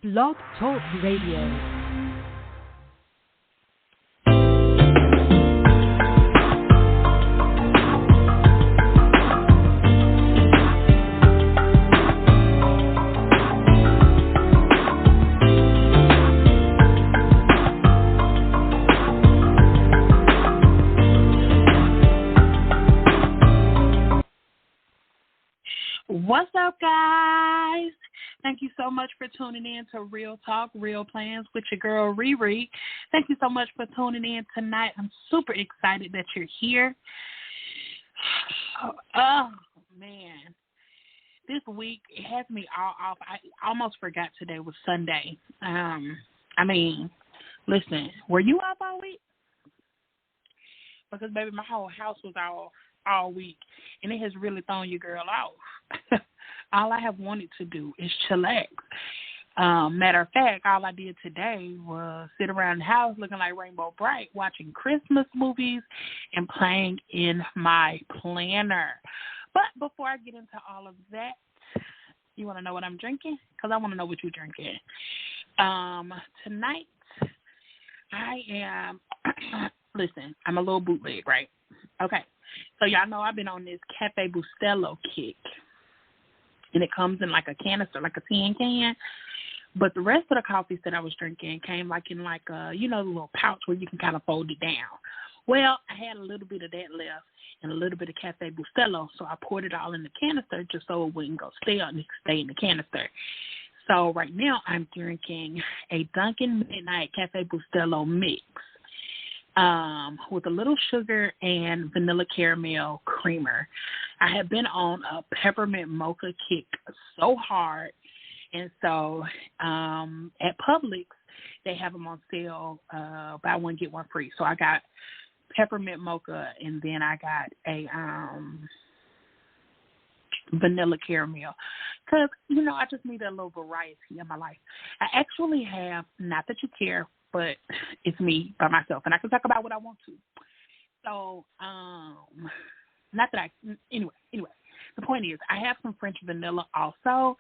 Blog Talk Radio. What's up, guys? Thank you so much for tuning in to Real Talk, Real Plans with your girl, Riri. Thank you so much for tuning in tonight. I'm super excited that you're here. Oh, man. This week, it has me all off. I almost forgot today was Sunday. Listen, were you off all week? Because, baby, my whole house was all week, and it has really thrown your girl off. All I have wanted to do is chillax. Matter of fact, all I did today was sit around the house looking like Rainbow Bright, watching Christmas movies and playing in my planner. But before I get into all of that, you want to know what I'm drinking? Because I want to know what you're drinking. Tonight, I am, listen, I'm a little bootleg, right? Okay. So y'all know I've been on this Cafe Bustelo kick. And it comes in like a canister, like a tin can. But the rest of the coffees that I was drinking came like in like a, the little pouch where you can kind of fold it down. Well, I had a little bit of that left and a little bit of Cafe Bustelo, so I poured it all in the canister just so it wouldn't go stale and it could stay in the canister. So right now I'm drinking a Dunkin' Midnight Cafe Bustelo mix with a little sugar and vanilla caramel creamer. I have been on a peppermint mocha kick so hard. And so at Publix, they have them on sale, buy one, get one free. So I got peppermint mocha, and then I got a vanilla caramel. Because, I just need a little variety in my life. I actually have, not that you care, but it's me by myself, and I can talk about what I want to. So, anyway, the point is, I have some French vanilla also,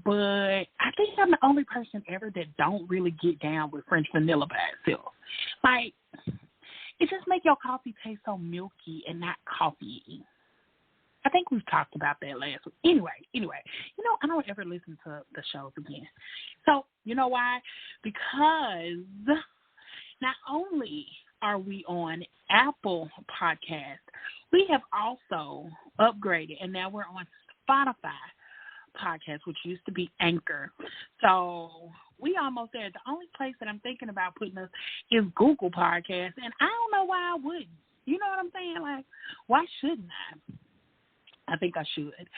but I think I'm the only person ever that don't really get down with French vanilla by itself. Like, it just makes your coffee taste so milky and not coffee-y. I think we've talked about that last week. Anyway, I don't ever listen to the shows again. So, you know why? Because not only are we on Apple Podcasts, we have also upgraded, and now we're on Spotify Podcast, which used to be Anchor. So we almost there. The only place that I'm thinking about putting us is Google Podcasts, and I don't know why I wouldn't. You know what I'm saying? Like, why shouldn't I? I think I should.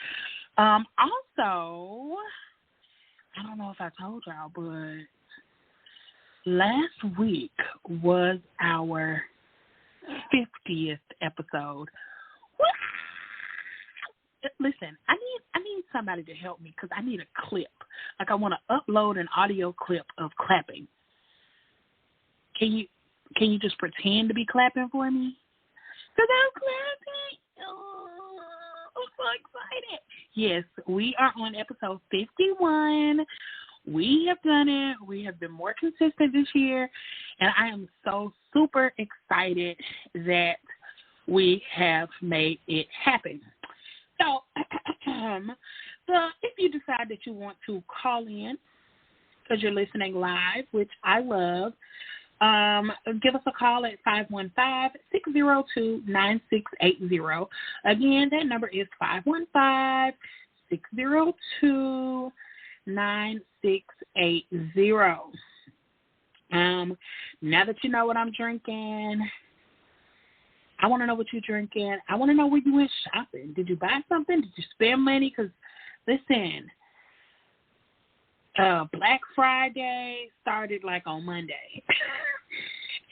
Also, I don't know if I told y'all, but last week was our 50th episode. Listen, I need somebody to help me because I need a clip. Like, I want to upload an audio clip of clapping. Can you just pretend to be clapping for me? Because I'm clapping. Oh, I'm so excited. Yes, we are on episode 51. We have done it. We have been more consistent this year, and I am so super excited that we have made it happen. So, if you decide that you want to call in because you're listening live, which I love, give us a call at 515-602-9680. Again, that number is 515-602-9680. Now that you know what I'm drinking, I want to know what you're drinking. I want to know where you went shopping. Did you buy something? Did you spend money? Because, listen, Black Friday started like on Monday.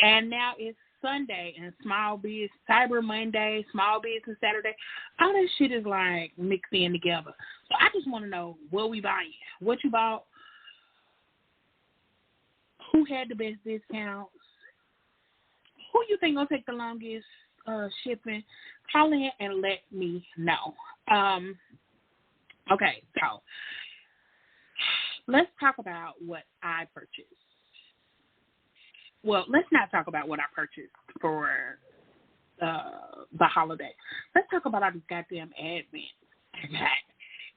And now it's Sunday and Small Biz, Cyber Monday, Small Business Saturday. All this shit is like mixed in together. So I just want to know what we buying, what you bought, who had the best discounts, who you think gonna take the longest shipping. Call in and let me know. Okay, so let's talk about what I purchased. Well, let's not talk about what I purchased for the holiday. Let's talk about all these goddamn Advent.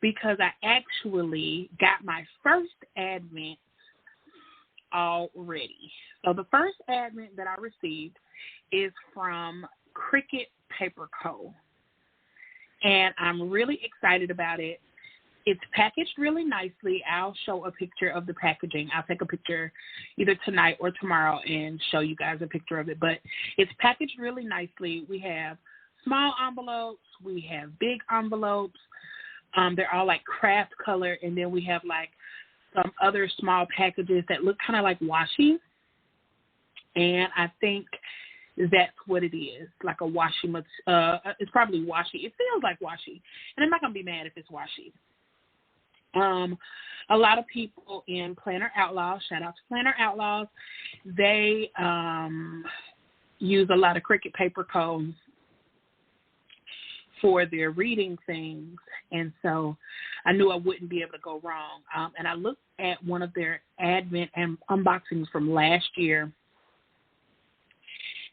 Because I actually got my first Advent already. So the first Advent that I received is from Cricut Paper Co. And I'm really excited about it. It's packaged really nicely. I'll show a picture of the packaging. I'll take a picture either tonight or tomorrow and show you guys a picture of it. But it's packaged really nicely. We have small envelopes. We have big envelopes. They're all like craft color. And then we have like some other small packages that look kind of like washi. And I think that's what it is, like a washi. It's probably washi. It feels like washi. And I'm not going to be mad if it's washi. A lot of people in Planner Outlaws, shout out to Planner Outlaws, they use a lot of Cricut Paper Co. for their reading things, and so I knew I wouldn't be able to go wrong. And I looked at one of their Advent and unboxings from last year,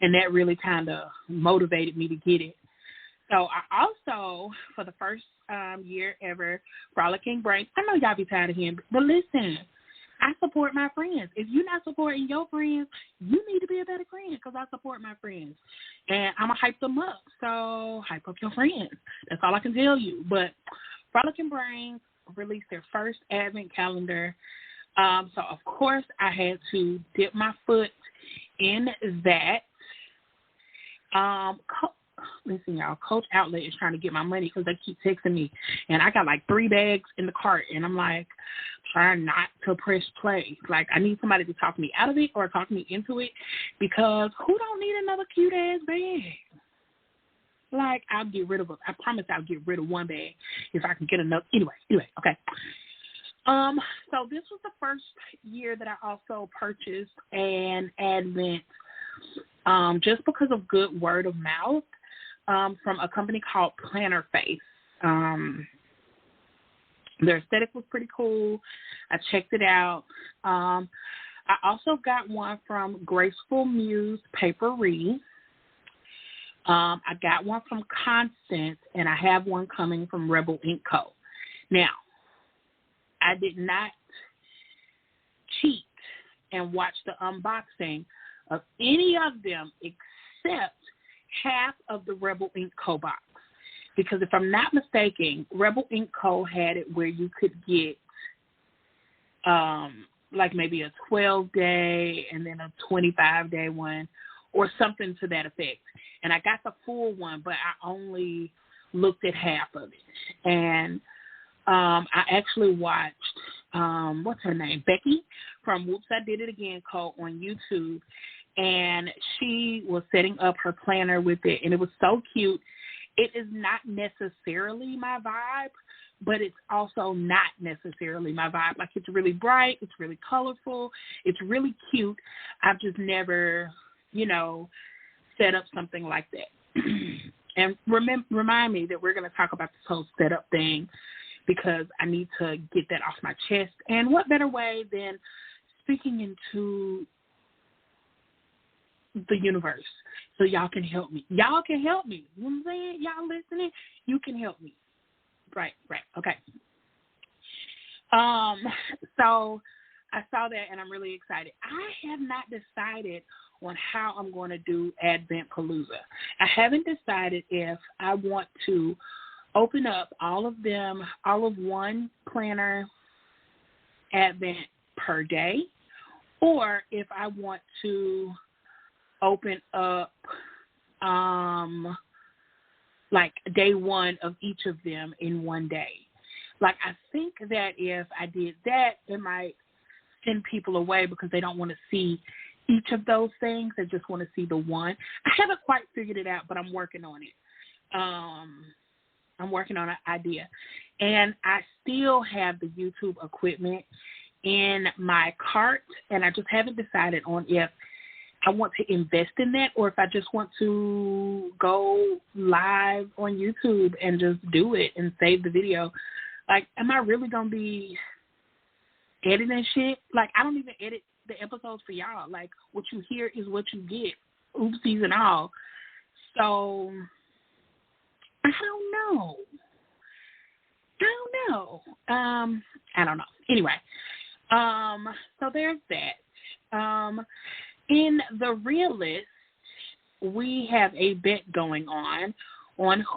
and that really kind of motivated me to get it. So I also, for the first year ever, Frolicking Brains, I know y'all be tired of him, but listen, I support my friends. If you're not supporting your friends, you need to be a better friend because I support my friends. And I'm going to hype them up. So hype up your friends. That's all I can tell you. But Frolicking Brains released their first Advent calendar. So, of course, I had to dip my foot in that. Listen, y'all, Coach Outlet is trying to get my money because they keep texting me. And I got like 3 bags in the cart. And I'm like, trying not to press play. Like, I need somebody to talk me out of it or talk me into it because who don't need another cute-ass bag? Like, I'll get rid of it. I promise I'll get rid of one bag if I can get another. Anyway, okay. So this was the first year that I also purchased an Advent just because of good word of mouth. From a company called Planner Face. Their aesthetic was pretty cool. I checked it out. I also got one from Graceful Muse Papery. I got one from Constance, and I have one coming from Rebel Ink Co. Now, I did not cheat and watch the unboxing of any of them except half of the Rebel Ink Co. box. Because if I'm not mistaken, Rebel Ink Co. had it where you could get like maybe a 12-day and then a 25-day one or something to that effect. And I got the full one, but I only looked at half of it. And I actually watched, what's her name? Becky from Whoops, I Did It Again Co. on YouTube. And she was setting up her planner with it, and it was so cute. It is not necessarily my vibe, but it's also not necessarily my vibe. Like, it's really bright, it's really colorful, it's really cute. I've just never, set up something like that. And remind me that we're going to talk about this whole setup thing because I need to get that off my chest. And what better way than speaking into the universe so y'all can help me. Y'all can help me. You know what I'm saying? Y'all listening? You can help me. Right. Okay. So I saw that and I'm really excited. I have not decided on how I'm going to do Advent Palooza. I haven't decided if I want to open up all of one planner Advent per day, or if I want to open up like day one of each of them in one day. Like, I think that if I did that, it might send people away because they don't want to see each of those things. They just want to see the one. I haven't quite figured it out, but I'm working on it. I'm working on an idea. And I still have the YouTube equipment in my cart, and I just haven't decided on if I want to invest in that or if I just want to go live on YouTube and just do it and save the video. Like, am I really going to be editing shit. Like, I don't even edit the episodes for y'all. Like, what you hear is what you get, oopsies and all. So, I don't know. I don't know. Anyway, so there's that. In the realist, we have a bet going on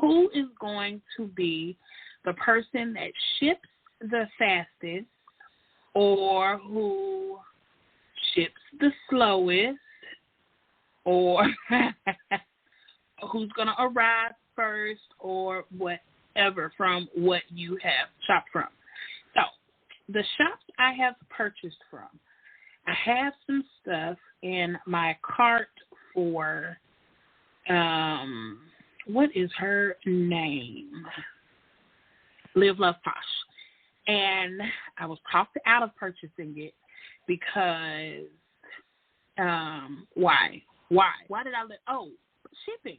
who is going to be the person that ships the fastest or who ships the slowest or who's going to arrive first or whatever from what you have shopped from. So, the shops I have purchased from, I have some stuff in my cart for, what is her name? Live, Love, Posh. And I was talked out of purchasing it because, why? Why did I shipping.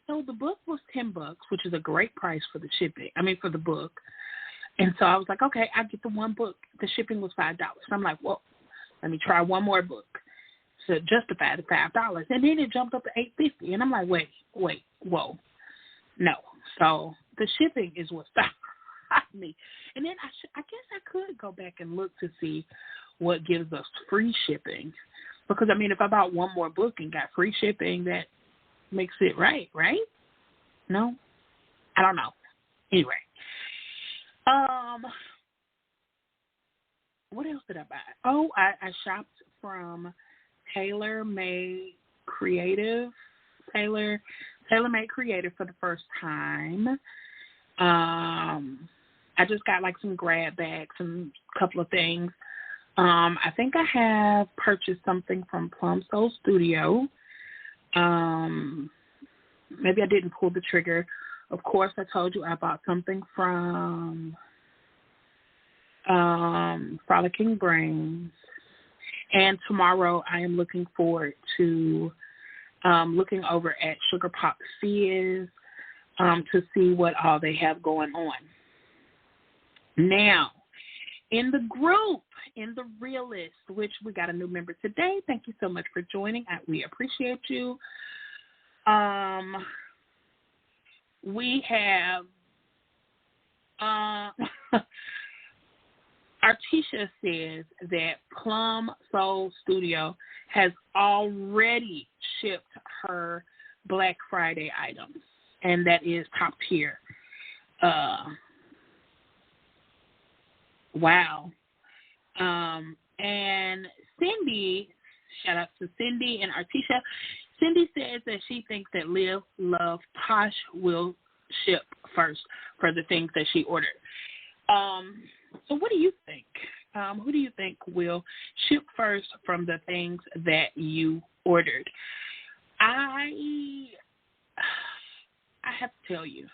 So the book was $10, which is a great price for the shipping. For the book. And so I was like, okay, I get the one book. The shipping was $5. So I'm like, well, let me try one more book to justify the $5. And then it jumped up to $8.50. And I'm like, wait, whoa, no. So the shipping is what stopped me. And then I guess I could go back and look to see what gives us free shipping. Because, if I bought one more book and got free shipping, that makes it right? No? I don't know. Anyway. What else did I buy? Oh, I shopped from Tailor Made Creative for the first time. I just got like some grab bags and a couple of things. I think I have purchased something from Plum Soul Studio. Maybe I didn't pull the trigger. Of course, I told you I bought something from Frolicking Brains. And tomorrow I am looking forward to looking over at Sugar Pop Fizz to see what all they have going on. Now, in the group, in the realist, which we got a new member today. Thank you so much for joining. We appreciate you. We have Artisha says that Plum Soul Studio has already shipped her Black Friday items, and that is top tier. Wow. And Cindy, shout out to Cindy and Artisha. Cindy says that she thinks that Live, Love, Posh will ship first for the things that she ordered. So what do you think? Who do you think will ship first from the things that you ordered? I have to tell you,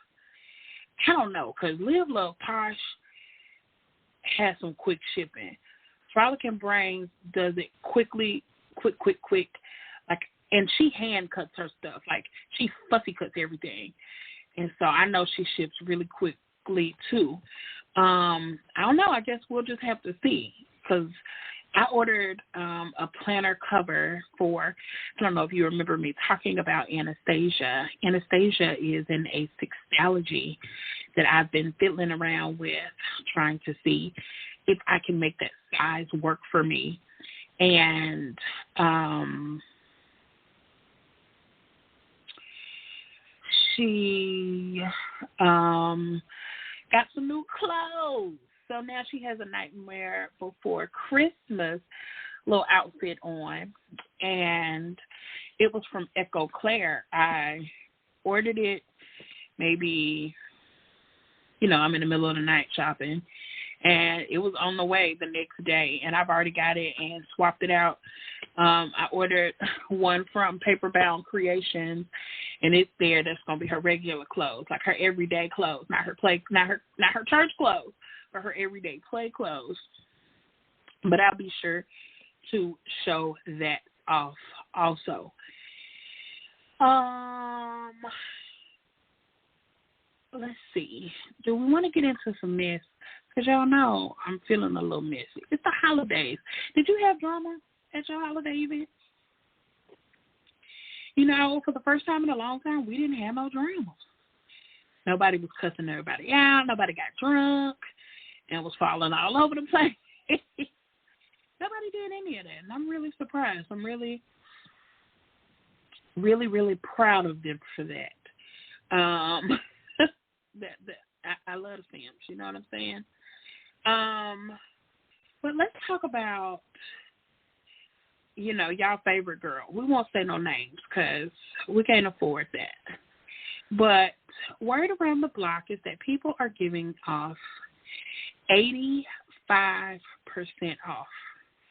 I don't know, because Live, Love, Posh has some quick shipping. Frolicking Brains does it quick, like, and she hand cuts her stuff. Like, she fussy cuts everything. And so I know she ships really quickly, too. I don't know. I guess we'll just have to see. Because I ordered a planner cover for, I don't know if you remember me talking about Anastasia. Anastasia is in a sexology that I've been fiddling around with, trying to see if I can make that size work for me. And she got some new clothes. So now she has a Nightmare Before Christmas little outfit on. And it was from Echo Claire. I ordered it maybe, I'm in the middle of the night shopping. And it was on the way the next day. And I've already got it and swapped it out. I ordered one from Paperbound Creations, and it's there. That's gonna be her regular clothes, like her everyday clothes, not her church clothes, but her everyday play clothes. But I'll be sure to show that off also. let's see. Do we want to get into some mess? Because y'all know I'm feeling a little messy. It's the holidays. Did you have drama at your holiday event? You know, for the first time in a long time, we didn't have no dramas. Nobody was cussing everybody out. Nobody got drunk and was falling all over the place. Nobody did any of that. And I'm really surprised. I'm really, really, really proud of them for that. I love the Sims, you know what I'm saying? But let's talk about, you know, y'all favorite girl. We won't say no names because we can't afford that. But word around the block is that people are giving off 85% off.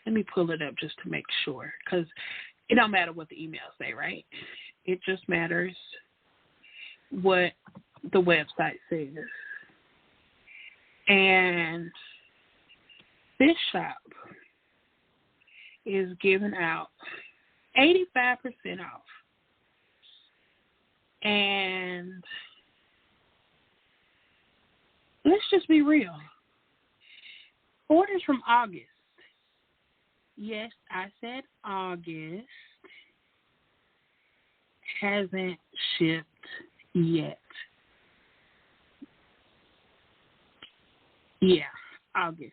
Let me pull it up just to make sure, because it don't matter what the emails say, right? It just matters what the website says. And this shop is giving out 85% off. And let's just be real. Orders from August. Yes, I said August. Hasn't shipped yet. Yeah, August.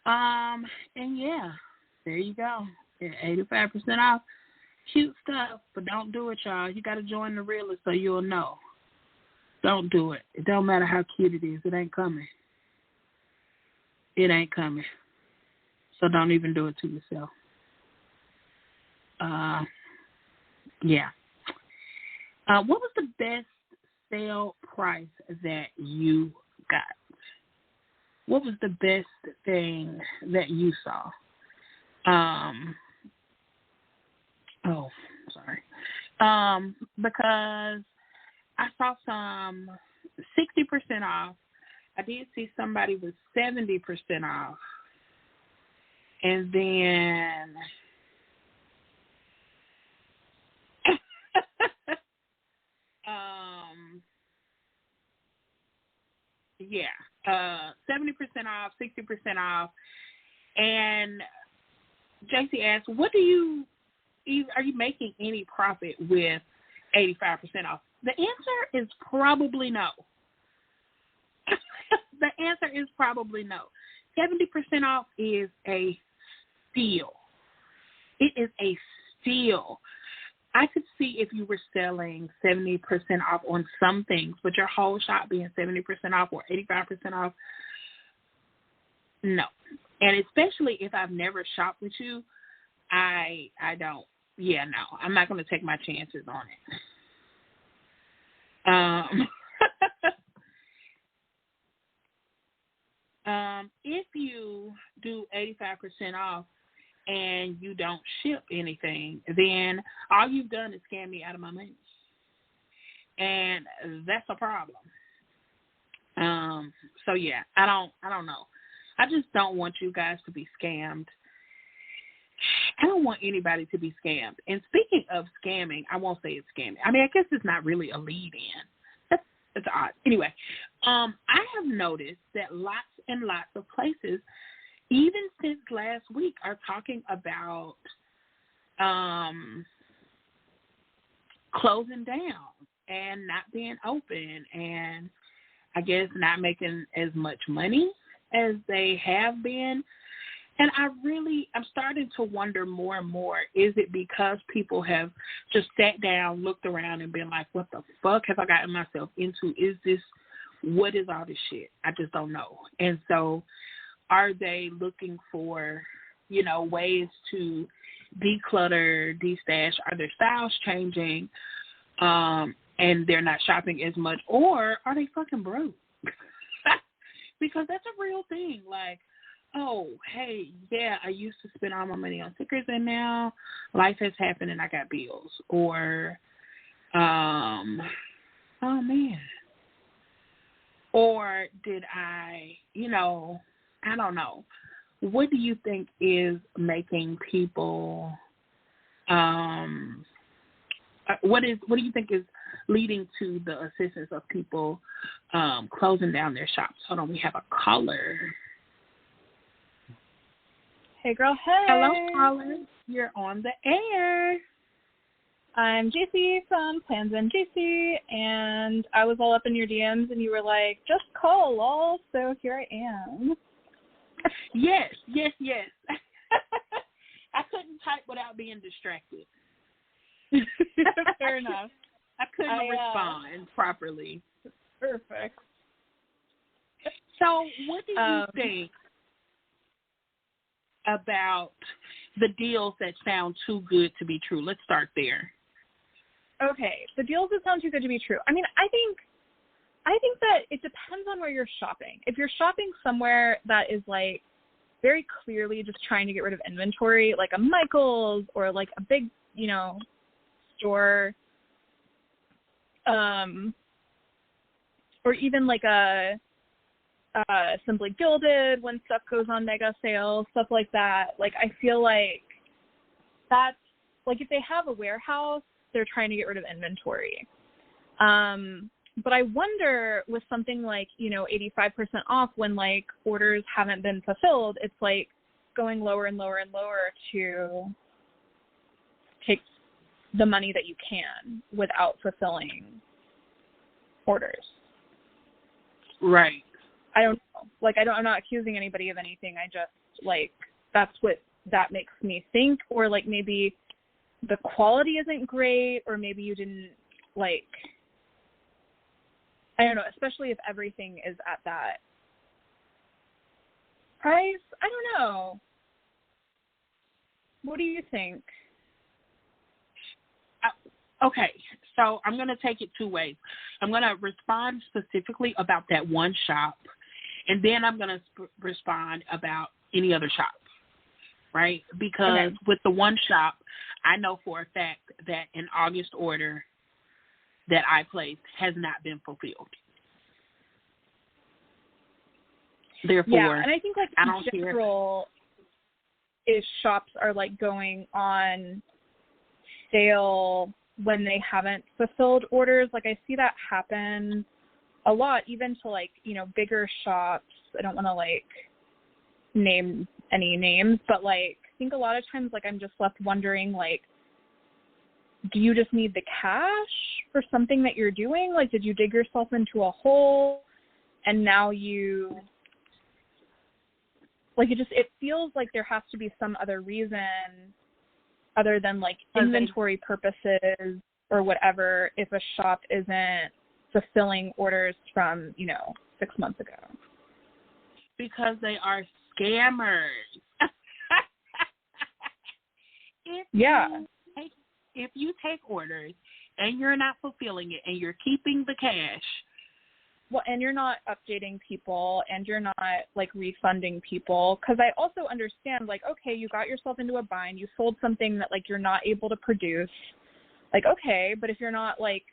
And yeah, there you go. 85% off. Cute stuff, but don't do it, y'all. You got to join the realist so you'll know. Don't do it. It don't matter how cute it is. It ain't coming. It ain't coming. So don't even do it to yourself. Yeah. What was the best sale price that you got? What was the best thing that you saw? Because I saw some 60% off. I did see somebody with 70% off. And then yeah, 70% off, 60% off. And JC asked, are you making any profit with 85% off? The answer is probably no. The answer is probably no. 70% off is a steal. It is a steal. I could see if you were selling 70% off on some things, but your whole shop being 70% off or 85% off, no. And especially if I've never shopped with you, I don't. Yeah, no. I'm not going to take my chances on it. If you do 85% off and you don't ship anything, then all you've done is scam me out of my money. And that's a problem. So yeah, I don't know. I just don't want you guys to be scammed. I don't want anybody to be scammed. And speaking of scamming, I won't say it's scamming. I mean, I guess it's not really a lead-in. That's odd. Anyway, I have noticed that lots and lots of places, even since last week, are talking about closing down and not being open and I guess not making as much money as they have been. And I'm starting to wonder more and more, is it because people have just sat down, looked around, and been like, what the fuck have I gotten myself into? What is all this shit? I just don't know. And so are they looking for, ways to declutter, destash? Are their styles changing and they're not shopping as much? Or are they fucking broke? Because that's a real thing. Like, oh, hey, yeah, I used to spend all my money on stickers and now life has happened and I got bills. Or, oh, man. Or did I don't know. What do you think is making people what do you think is leading to the assistance of people closing down their shops? Hold on, we have a caller. Hey, girl, hey. Hello, caller. You're on the air. I'm JC from Plans and JC, and I was all up in your DMs, and you were like, just call, lol, so here I am. Yes. I couldn't type without being distracted. Fair enough. I couldn't respond properly. Perfect. So what do you think about the deals that sound too good to be true? Let's start there. Okay, the deals that sound too good to be true. I mean, I think that it depends on where you're shopping. If you're shopping somewhere that is like very clearly just trying to get rid of inventory, like a Michael's or like a big, store, or even like a Simply Gilded when stuff goes on mega sales, stuff like that. Like, I feel like that's, like, if they have a warehouse, they're trying to get rid of inventory. But I wonder with something like, 85% off when, like, orders haven't been fulfilled, it's like going lower and lower and lower to take the money that you can without fulfilling orders. Right. I don't know. Like, I'm not accusing anybody of anything. I just, like, that's what that makes me think. Or, like, maybe the quality isn't great, or maybe you didn't, like, I don't know, especially if everything is at that price. I don't know. What do you think? Okay, so I'm going to take it two ways. I'm going to respond specifically about that one shop, and then I'm going to respond about any other shop, right? Because with the one shop, I know for a fact that an August order that I placed has not been fulfilled. Therefore, and I think, like, in general, is shops are, like, going on sale when they haven't fulfilled orders. Like, I see that happen a lot, even to, like, bigger shops. I don't want to, like, name any names, but, like, I think a lot of times, like, I'm just left wondering, like, do you just need the cash for something that you're doing? Like, did you dig yourself into a hole and now you, like, it feels like there has to be some other reason other than, like, inventory purposes or whatever if a shop isn't fulfilling orders from, 6 months ago. Because they are scammers. If you take orders and you're not fulfilling it and you're keeping the cash. Well, and you're not updating people and you're not, like, refunding people. Because I also understand, like, okay, you got yourself into a bind. You sold something that, like, you're not able to produce. Like, okay, but if you're not, like,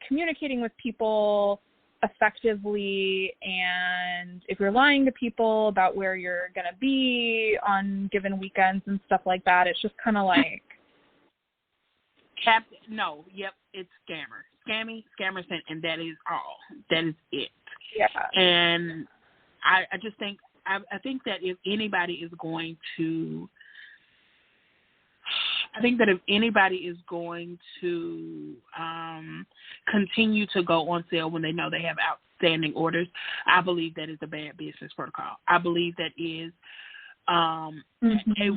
communicating with people effectively and if you're lying to people about where you're going to be on given weekends and stuff like that, it's just kind of like. It's scammer. Scammers, and that is all. That is it. Yeah. And I just think, I think that if anybody is going to, continue to go on sale when they know they have outstanding orders, I believe that is a bad business protocol. I believe that is a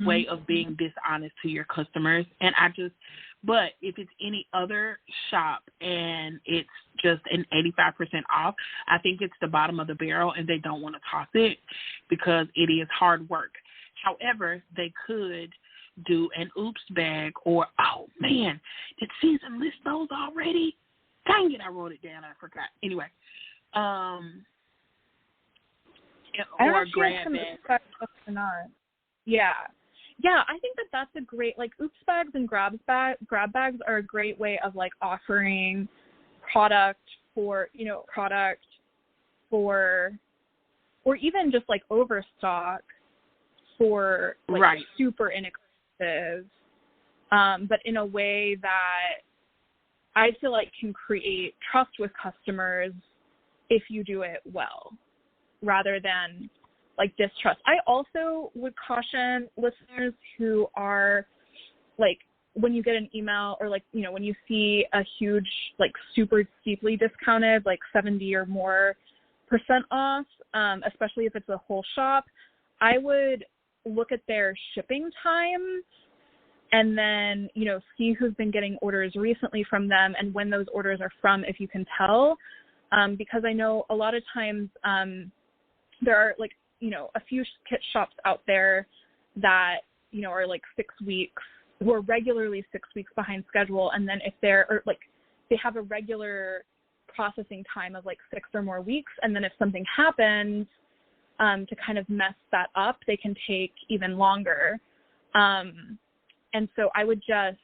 way of being dishonest to your customers. And but if it's any other shop and it's just an 85% off, I think it's the bottom of the barrel and they don't want to toss it because it is hard work. However, they could do an oops bag or, oh man, did Season list those already? Dang it, I wrote it down. I forgot. Anyway, or a grab bag. Or not. Yeah. Yeah, I think that that's a great, like, oops bags and grab bags are a great way of, like, offering product for, or even just, like, overstock for, like, super inexpensive, but in a way that I feel like can create trust with customers if you do it well, rather than like distrust. I also would caution listeners who are like, when you get an email or like, you know, when you see a huge, like super steeply discounted, like 70 or more % off, especially if it's a whole shop, I would look at their shipping time and then, you know, see who's been getting orders recently from them and when those orders are from, if you can tell. Because I know a lot of times there are like, you know, a few kit shops out there that, you know, are like 6 weeks, who are regularly 6 weeks behind schedule. And then if they're, or like they have a regular processing time of like 6 or more weeks. And then if something happens to kind of mess that up, they can take even longer. And so I would just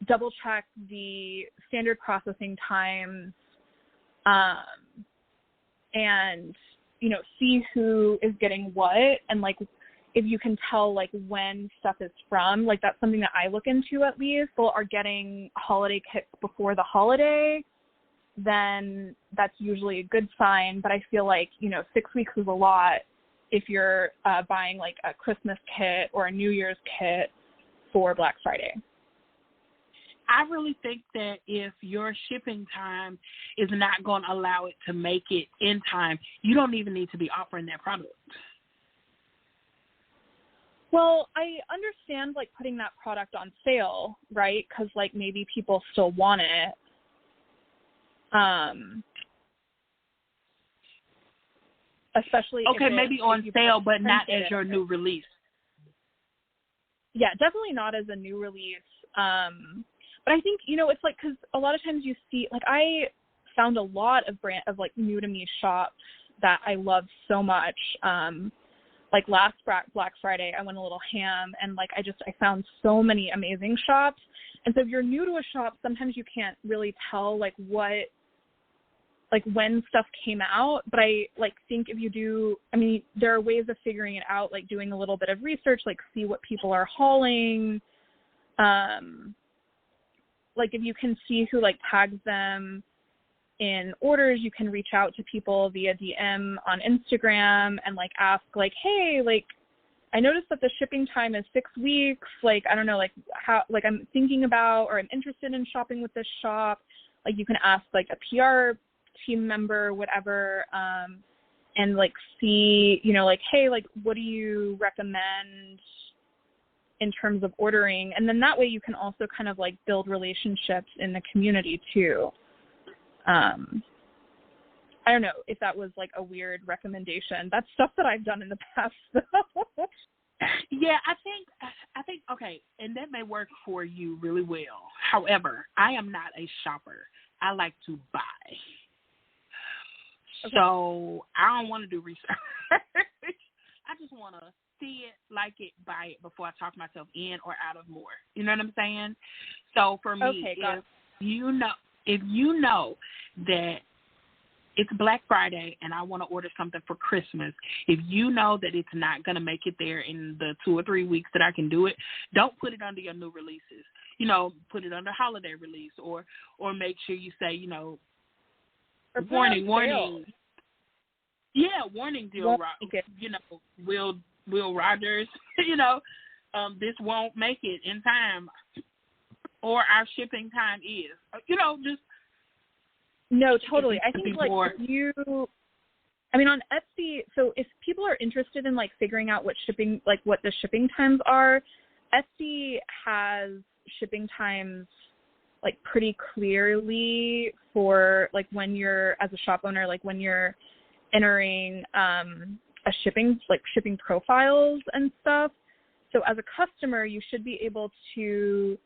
double check the standard processing times and, you know, see who is getting what, and like if you can tell like when stuff is from, like that's something that I look into at least. People are getting holiday kits before the holiday, then that's usually a good sign. But I feel like, you know, 6 weeks is a lot if you're buying like a Christmas kit or a New Year's kit for Black Friday. I really think that if your shipping time is not going to allow it to make it in time, you don't even need to be offering that product. Well, I understand like putting that product on sale, right? Because like maybe people still want it. Especially okay, maybe on sale, but not as your new release. Yeah, definitely not as a new release. But I think, you know, it's like, because a lot of times you see, like I found a lot of like new to me shops that I love so much. Like last Black Friday, I went a little ham, and like I found so many amazing shops. And so if you're new to a shop, sometimes you can't really tell like when stuff came out. But I like think if you do, I mean, there are ways of figuring it out, like doing a little bit of research, like see what people are hauling. Like if you can see who like tags them in orders, you can reach out to people via DM on Instagram and like ask like, hey, like I noticed that the shipping time is 6 weeks. Like, I don't know, like how, like I'm thinking about, or I'm interested in shopping with this shop. Like you can ask like a PR team member, whatever, and like see, you know, like, hey, like what do you recommend in terms of ordering? And then that way you can also kind of like build relationships in the community too. I don't know if that was like a weird recommendation. That's stuff that I've done in the past. Yeah, I think, okay, and that may work for you really well. However, I am not a shopper. I like to buy. Okay. So I don't want to do research. I just want to see it, like it, buy it before I talk myself in or out of more. You know what I'm saying? So for me, if you know that it's Black Friday and I want to order something for Christmas, if you know that it's not going to make it there in the 2 or 3 weeks that I can do it, don't put it under your new releases. You know, put it under holiday release, or make sure you say, you know, warning. Yeah, warning, deal, you know, Will Rogers, you know, this won't make it in time, or our shipping time is, you know, just. No, totally. I think like I mean on Etsy, so if people are interested in like figuring out what the shipping times are, Etsy has shipping times like pretty clearly for like when you're, as a shop owner, like when you're entering a shipping profiles and stuff. So as a customer, you should be able to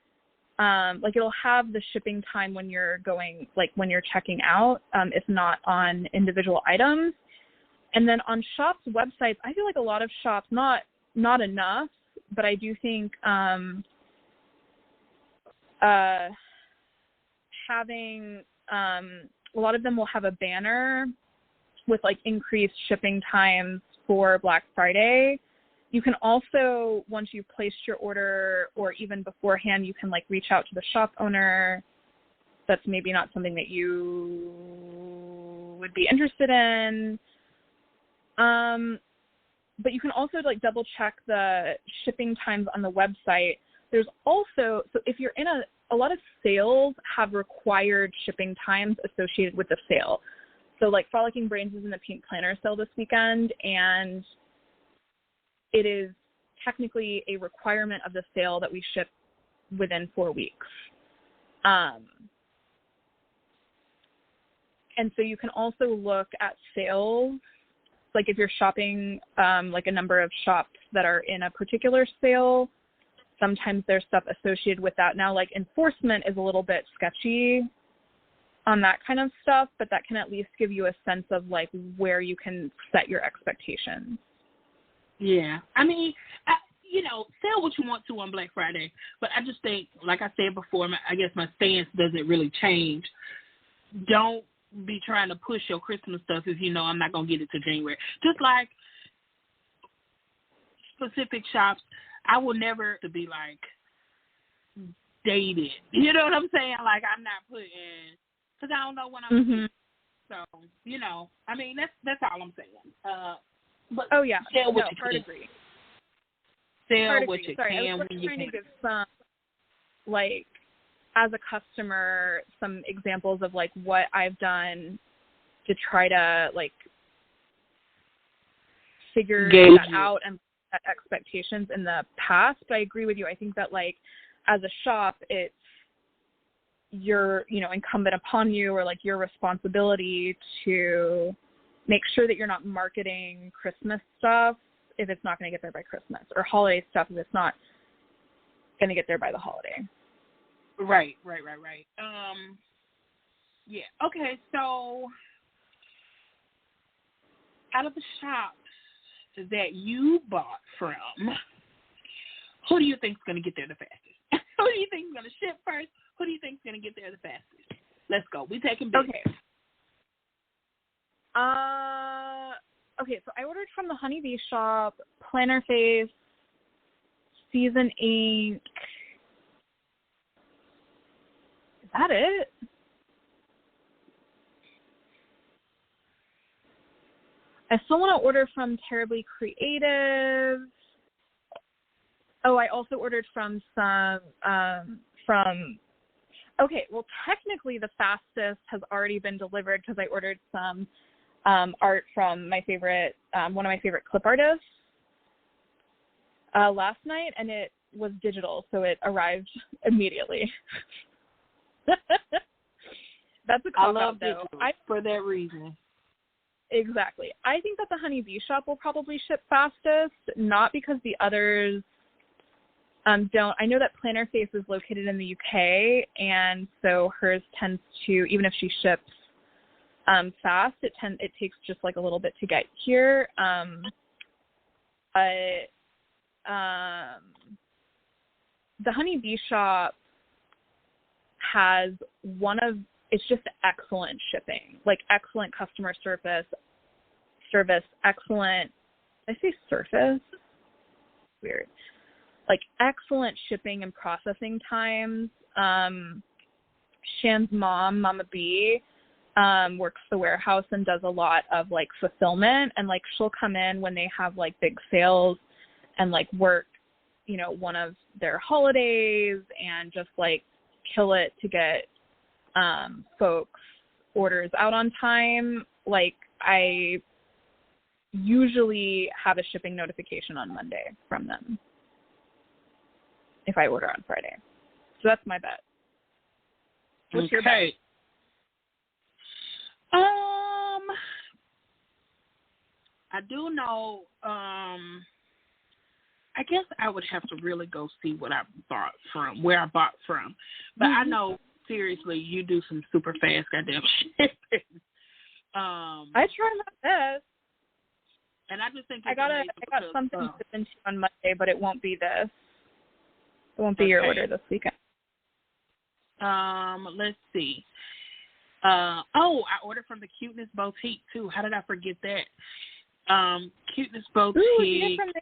like it'll have the shipping time when you're going, like when you're checking out, if not on individual items. And then on shops' websites, I feel like a lot of shops, not enough, but I do think having a lot of them will have a banner with like increased shipping times for Black Friday You can also, once you've placed your order or even beforehand, you can like reach out to the shop owner. That's maybe not something that you would be interested in. But you can also like double check the shipping times on the website. There's also, so if you're in a lot of sales have required shipping times associated with the sale. So like Frolicking Brains is in the Pink Planner sale this weekend, and it is technically a requirement of the sale that we ship within 4 weeks. And so you can also look at sales, like if you're shopping like a number of shops that are in a particular sale, sometimes there's stuff associated with that. Now, like enforcement is a little bit sketchy on that kind of stuff, but that can at least give you a sense of like where you can set your expectations. Yeah. I mean, sell what you want to on Black Friday, but I just think, like I said before, I guess my stance doesn't really change. Don't be trying to push your Christmas stuff if you know I'm not going to get it to January. Just like specific shops, I will never be like dated. You know what I'm saying? Like I'm not putting, because I don't know when I'm getting. So, I mean, that's all I'm saying. But oh yeah, sell what you hard can. Agree. Sell hard what agree. you Sorry, can I was when you trying can. to give some, like, as a customer, some examples of like what I've done to try to like figure that out and set expectations in the past. But I agree with you. I think that like as a shop, it's incumbent upon you, or like your responsibility to make sure that you're not marketing Christmas stuff if it's not going to get there by Christmas, or holiday stuff if it's not going to get there by the holiday. Right. Yeah. Okay. So, out of the shops that you bought from, who do you think is going to get there the fastest? Who do you think is going to ship first? Who do you think is going to get there the fastest? Let's go. We taking big. Okay. Okay. So I ordered from the Honeybee shop, Planner Face, Season Ink. Is that it? I still want to order from Terribly Creative. Oh, I also ordered from okay, well, technically the fastest has already been delivered because I ordered some art from my favorite, one of my favorite clip artists last night, and it was digital, so it arrived immediately. That's a cop out, though. For that reason. Exactly. I think that the Honeybee shop will probably ship fastest, not because the others don't. I know that Planner Face is located in the UK, and so hers tends to, even if she ships fast, it takes just like a little bit to get here. But the Honeybee shop has it's just excellent shipping, like excellent customer service, excellent, did I say surface? Weird. Like excellent shipping and processing times. Shan's mom, Mama B, works the warehouse and does a lot of like fulfillment, and like she'll come in when they have like big sales and like work, one of their holidays and just like kill it to get folks orders out on time. Like I usually have a shipping notification on Monday from them if I order on Friday. So that's my bet. What's your bet? I do know, I guess I would have to really go see where I bought from. But I know, seriously, you do some super fast goddamn shipping. I try my best. And I just think I got something to send you on Monday, but it won't be this. It won't be your order this weekend. Let's see. I ordered from the Cuteness Boutique too. How did I forget that? Cuteness Boutique. Ooh, you get from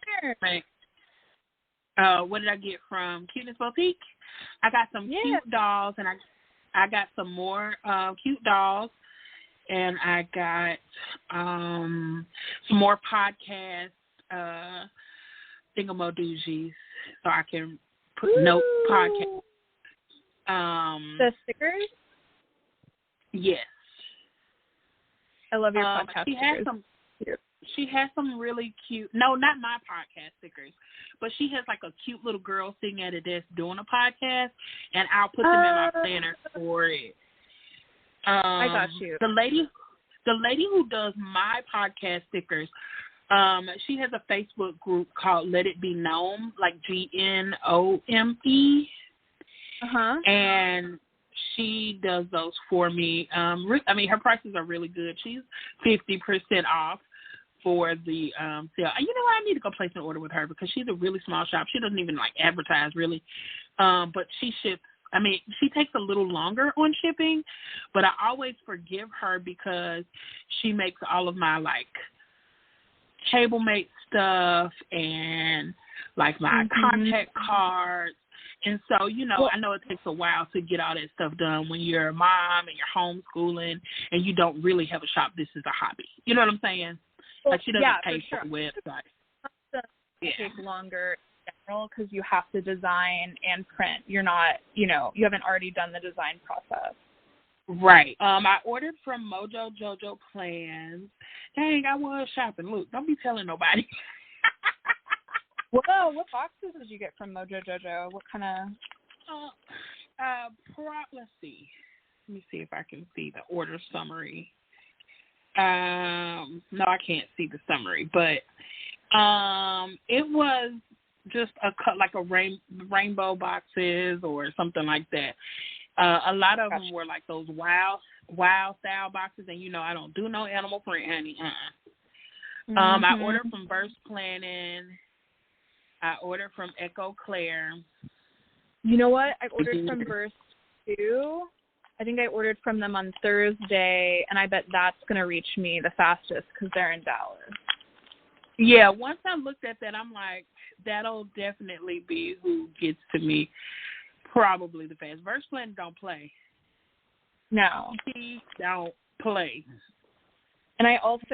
there. What did I get from Cuteness Boutique? I got some cute dolls, and I got some more cute dolls, and I got some more podcast thingamadoogies, so I can put note podcast. The stickers? Yes. I love your podcast stickers. She has some really cute, no, not my podcast stickers, but she has like a cute little girl sitting at a desk doing a podcast, and I'll put them in my planner for it. I got you. The lady who does my podcast stickers, she has a Facebook group called Let It Be Gnome, like GNOME. And she does those for me. I mean, her prices are really good. She's 50% off for the sale. You know what? I need to go place an order with her because she's a really small shop. She doesn't even like advertise really. But she ships. I mean, she takes a little longer on shipping, but I always forgive her because she makes all of my like CableMate stuff and like my contact cards. And so, you know, I know it takes a while to get all that stuff done when you're a mom and you're homeschooling and you don't really have a shop. This is a hobby. You know what I'm saying? Like she doesn't pay for a website. It takes longer in general because you have to design and print. You're not, you know, you haven't already done the design process. Right. I ordered from Mojo Jojo Plans. Dang, I was shopping. Look, don't be telling nobody. Whoa, what boxes did you get from Mojo Jojo? What kind of? Let's see. Let me see if I can see the order summary. No, I can't see the summary, but it was just like a rainbow boxes or something like that. A lot of them were like those wild style boxes, and you know I don't do no animal print, honey. I ordered from Burst Planning. I ordered from Echo Claire. You know what? I ordered from Burst too. I think I ordered from them on Thursday, and I bet that's going to reach me the fastest because they're in Dallas. Yeah, once I looked at that, I'm like, that'll definitely be who gets to me probably the fastest. Burst Planning don't play. No. She don't play. And I also,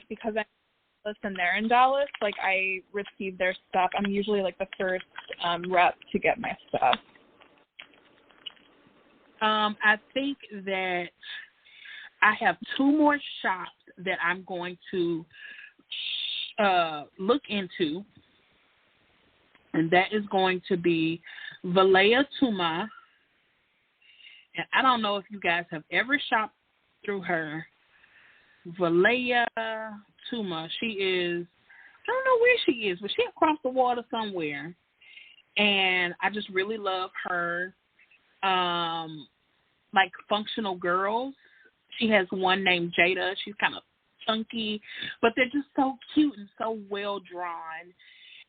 because I'm and they're in Dallas, like I receive their stuff. I'm usually like the first rep to get my stuff. I think that I have 2 more shops that I'm going to look into, and that is going to be Valea Tuma. And I don't know if you guys have ever shopped through her. Valea Tuma. She is, I don't know where she is, but she's across the water somewhere. And I just really love her, like, functional girls. She has one named Jada. She's kind of chunky, but they're just so cute and so well drawn.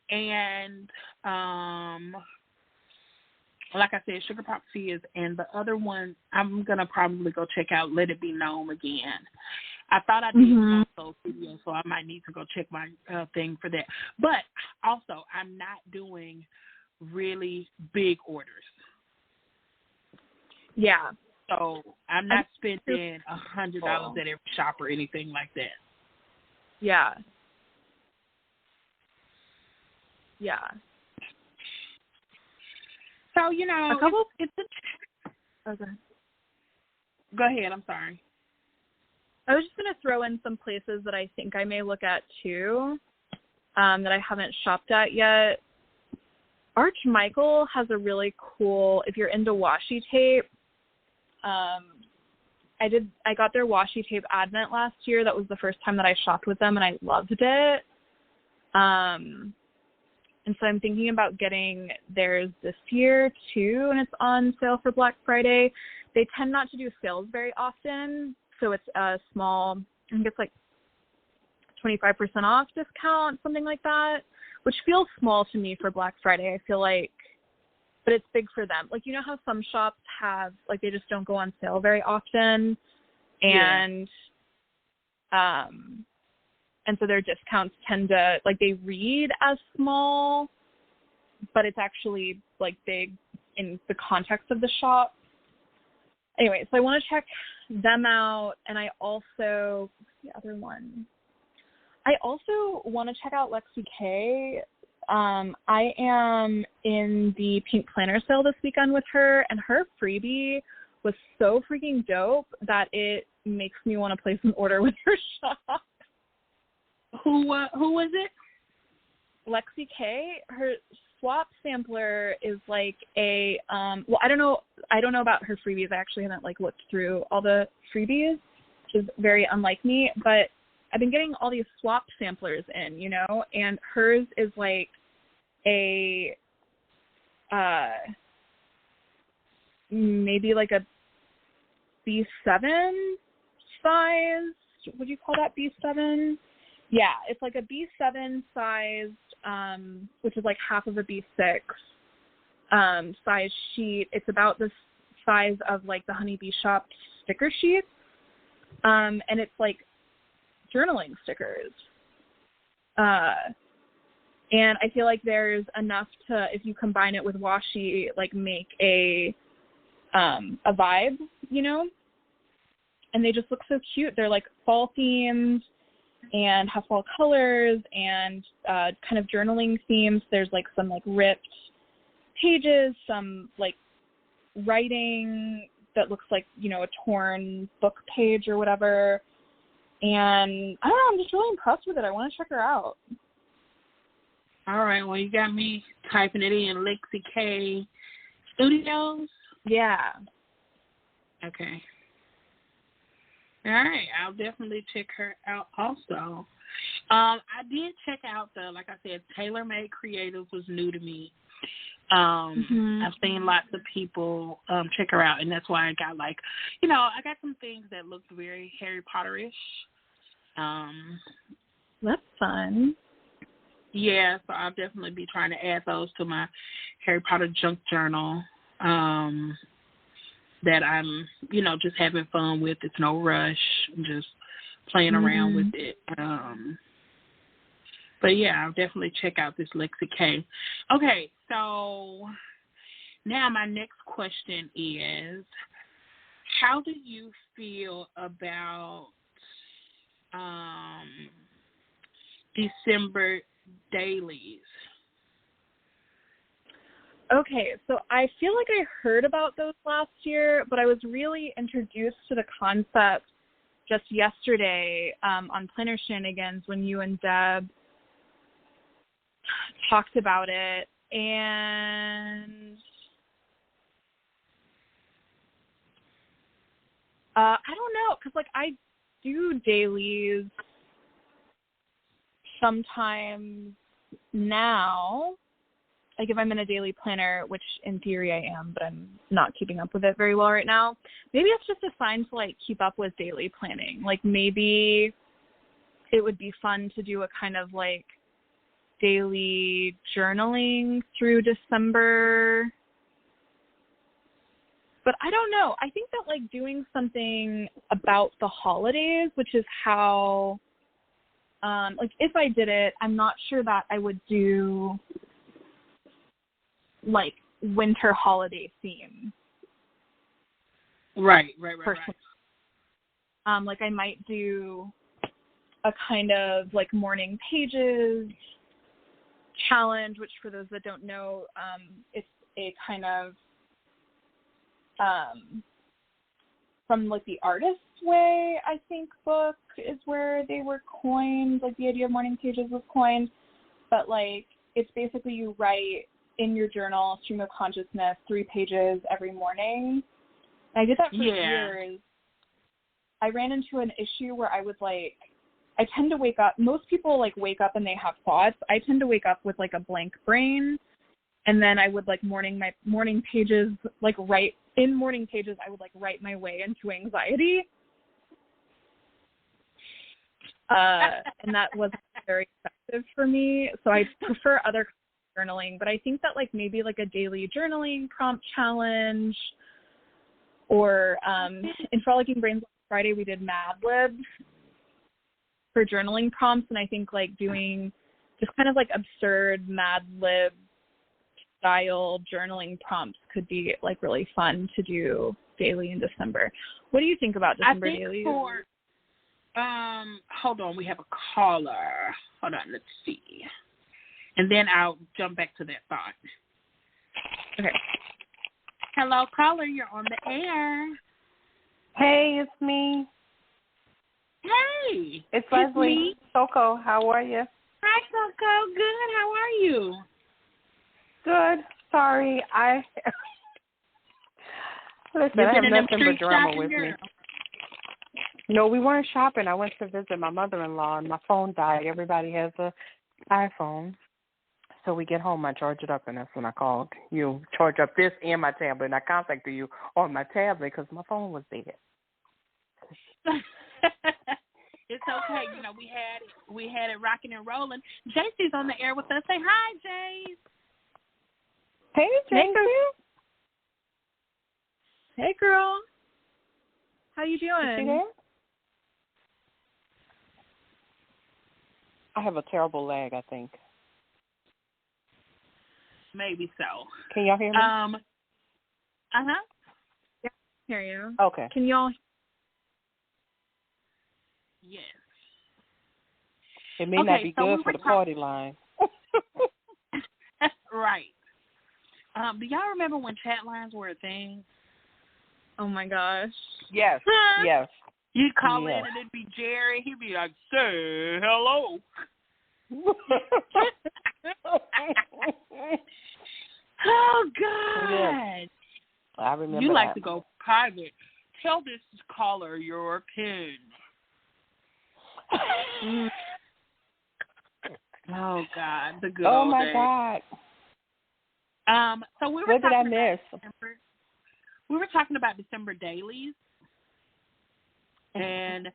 And, like I said, Sugar Pop Tears, and the other one, I'm going to probably go check out Let It Be Known again. I thought I did those videos, so I might need to go check my thing for that. But also, I'm not doing really big orders. Yeah. So I'm not spending $100 at every shop or anything like that. Yeah. Yeah. So, you know, Okay. Go ahead, I'm sorry. I was just going to throw in some places that I think I may look at too, that I haven't shopped at yet. Arch Michael has a really cool, if you're into washi tape, I got their washi tape advent last year. That was the first time that I shopped with them, and I loved it. And so I'm thinking about getting theirs this year too, and it's on sale for Black Friday. They tend not to do sales very often, so it's a small, I think it's like 25% off discount, something like that, which feels small to me for Black Friday. I feel like, but it's big for them. Like, you know how some shops have, like, they just don't go on sale very often, and And so their discounts tend to, like, they read as small, but it's actually, like, big in the context of the shop. Anyway, so I want to check them out, and I also, what's the other one? I also want to check out Lexi K. I am in the Pink Planner sale this weekend with her, and her freebie was so freaking dope that it makes me want to place an order with her shop. Who was it? Lexi K. Her swap sampler is like a well, I don't know about her freebies. I actually haven't like looked through all the freebies, which is very unlike me, but I've been getting all these swap samplers in, you know, and hers is like a maybe like a B7 size. Would you call that B7? Yeah, it's like a B7 sized, which is like half of a B6 size sheet. It's about the size of like the Honeybee Shop sticker sheets, and it's like journaling stickers. And I feel like there's enough to, if you combine it with washi, like make a vibe, you know? And they just look so cute. They're like fall themed and have fall colors and kind of journaling themes. There's like some like ripped pages, some like writing that looks like, you know, a torn book page or whatever. And I don't know, I'm just really impressed with it. I want to check her out. All right, well, you got me typing it in, Lexi K Studios? Yeah. Okay. All right, I'll definitely check her out also. I did check out like I said, Tailor Made Creative was new to me. I've seen lots of people check her out, and that's why I got like, you know, I got some things that looked very Harry Potter-ish. That's fun. Yeah, so I'll definitely be trying to add those to my Harry Potter junk journal that I'm, you know, just having fun with. It's no rush. I'm just playing around with it. But, yeah, I'll definitely check out this Lexi K. Okay, so now my next question is, how do you feel about December dailies? Okay, so I feel like I heard about those last year, but I was really introduced to the concept just yesterday on Planner Shenanigans when you and Deb talked about it. And I don't know, because like I do dailies sometimes now, like if I'm in a daily planner, which in theory I am, but I'm not keeping up with it very well right now. Maybe it's just a sign to like keep up with daily planning. Like maybe it would be fun to do a kind of like daily journaling through December. But I don't know. I think that like doing something about the holidays, which is how like if I did it, I'm not sure that I would do like winter holiday theme. Right. Like I might do a kind of like morning pages challenge, which for those that don't know, it's a kind of from like the Artist's Way, I think, book is where they were coined, like the idea of morning pages was coined. But like it's basically you write in your journal, stream of consciousness, 3 pages every morning. And I did that for years. I ran into an issue where I was like, I tend to wake up, most people like wake up and they have thoughts. I tend to wake up with like a blank brain. And then I would like my morning pages, like write in morning pages, I would like write my way into anxiety. And that wasn't very effective for me. So I prefer other journaling, but I think that like maybe like a daily journaling prompt challenge, or in Frolicking Brains Friday we did Mad Libs, for journaling prompts, and I think like doing just kind of like absurd Mad Lib style journaling prompts could be like really fun to do daily in December. What do you think about December dailies? Hold on, we have a caller. Hold on, let's see. And then I'll jump back to that thought. Okay. Hello, caller, you're on the air. Hey, it's me. Hey. It's Leslie. Me. Coco, how are you? Hi, Coco. Good. How are you? Good. Sorry, listen, I have nothing but drama with me. No, we weren't shopping. I went to visit my mother-in-law, and my phone died. Everybody has an iPhone. So we get home, I charge it up, and that's when I called you. Charge up this and my tablet, and I contacted you on my tablet because my phone was dead. It's okay. You know, we had it rocking and rolling. JC's on the air with us. Say hi, Jace. Hey, JC. Hey, girl. How you doing? Is she there? I have a terrible lag, I think. Maybe so. Can y'all hear me? Yeah, I hear you. Okay. Can y'all? Yes. It may not be good for the party line. Right. Do y'all remember when chat lines were a thing? Oh my gosh. Yes. Yes. You'd call in and it'd be Jerry. He'd be like, "Say hello." Oh God! Yes. I remember. You like to go private. Tell this caller your pin. Oh God, the good old days. Oh my God. So we were. What did I miss? We were talking about December dailies, and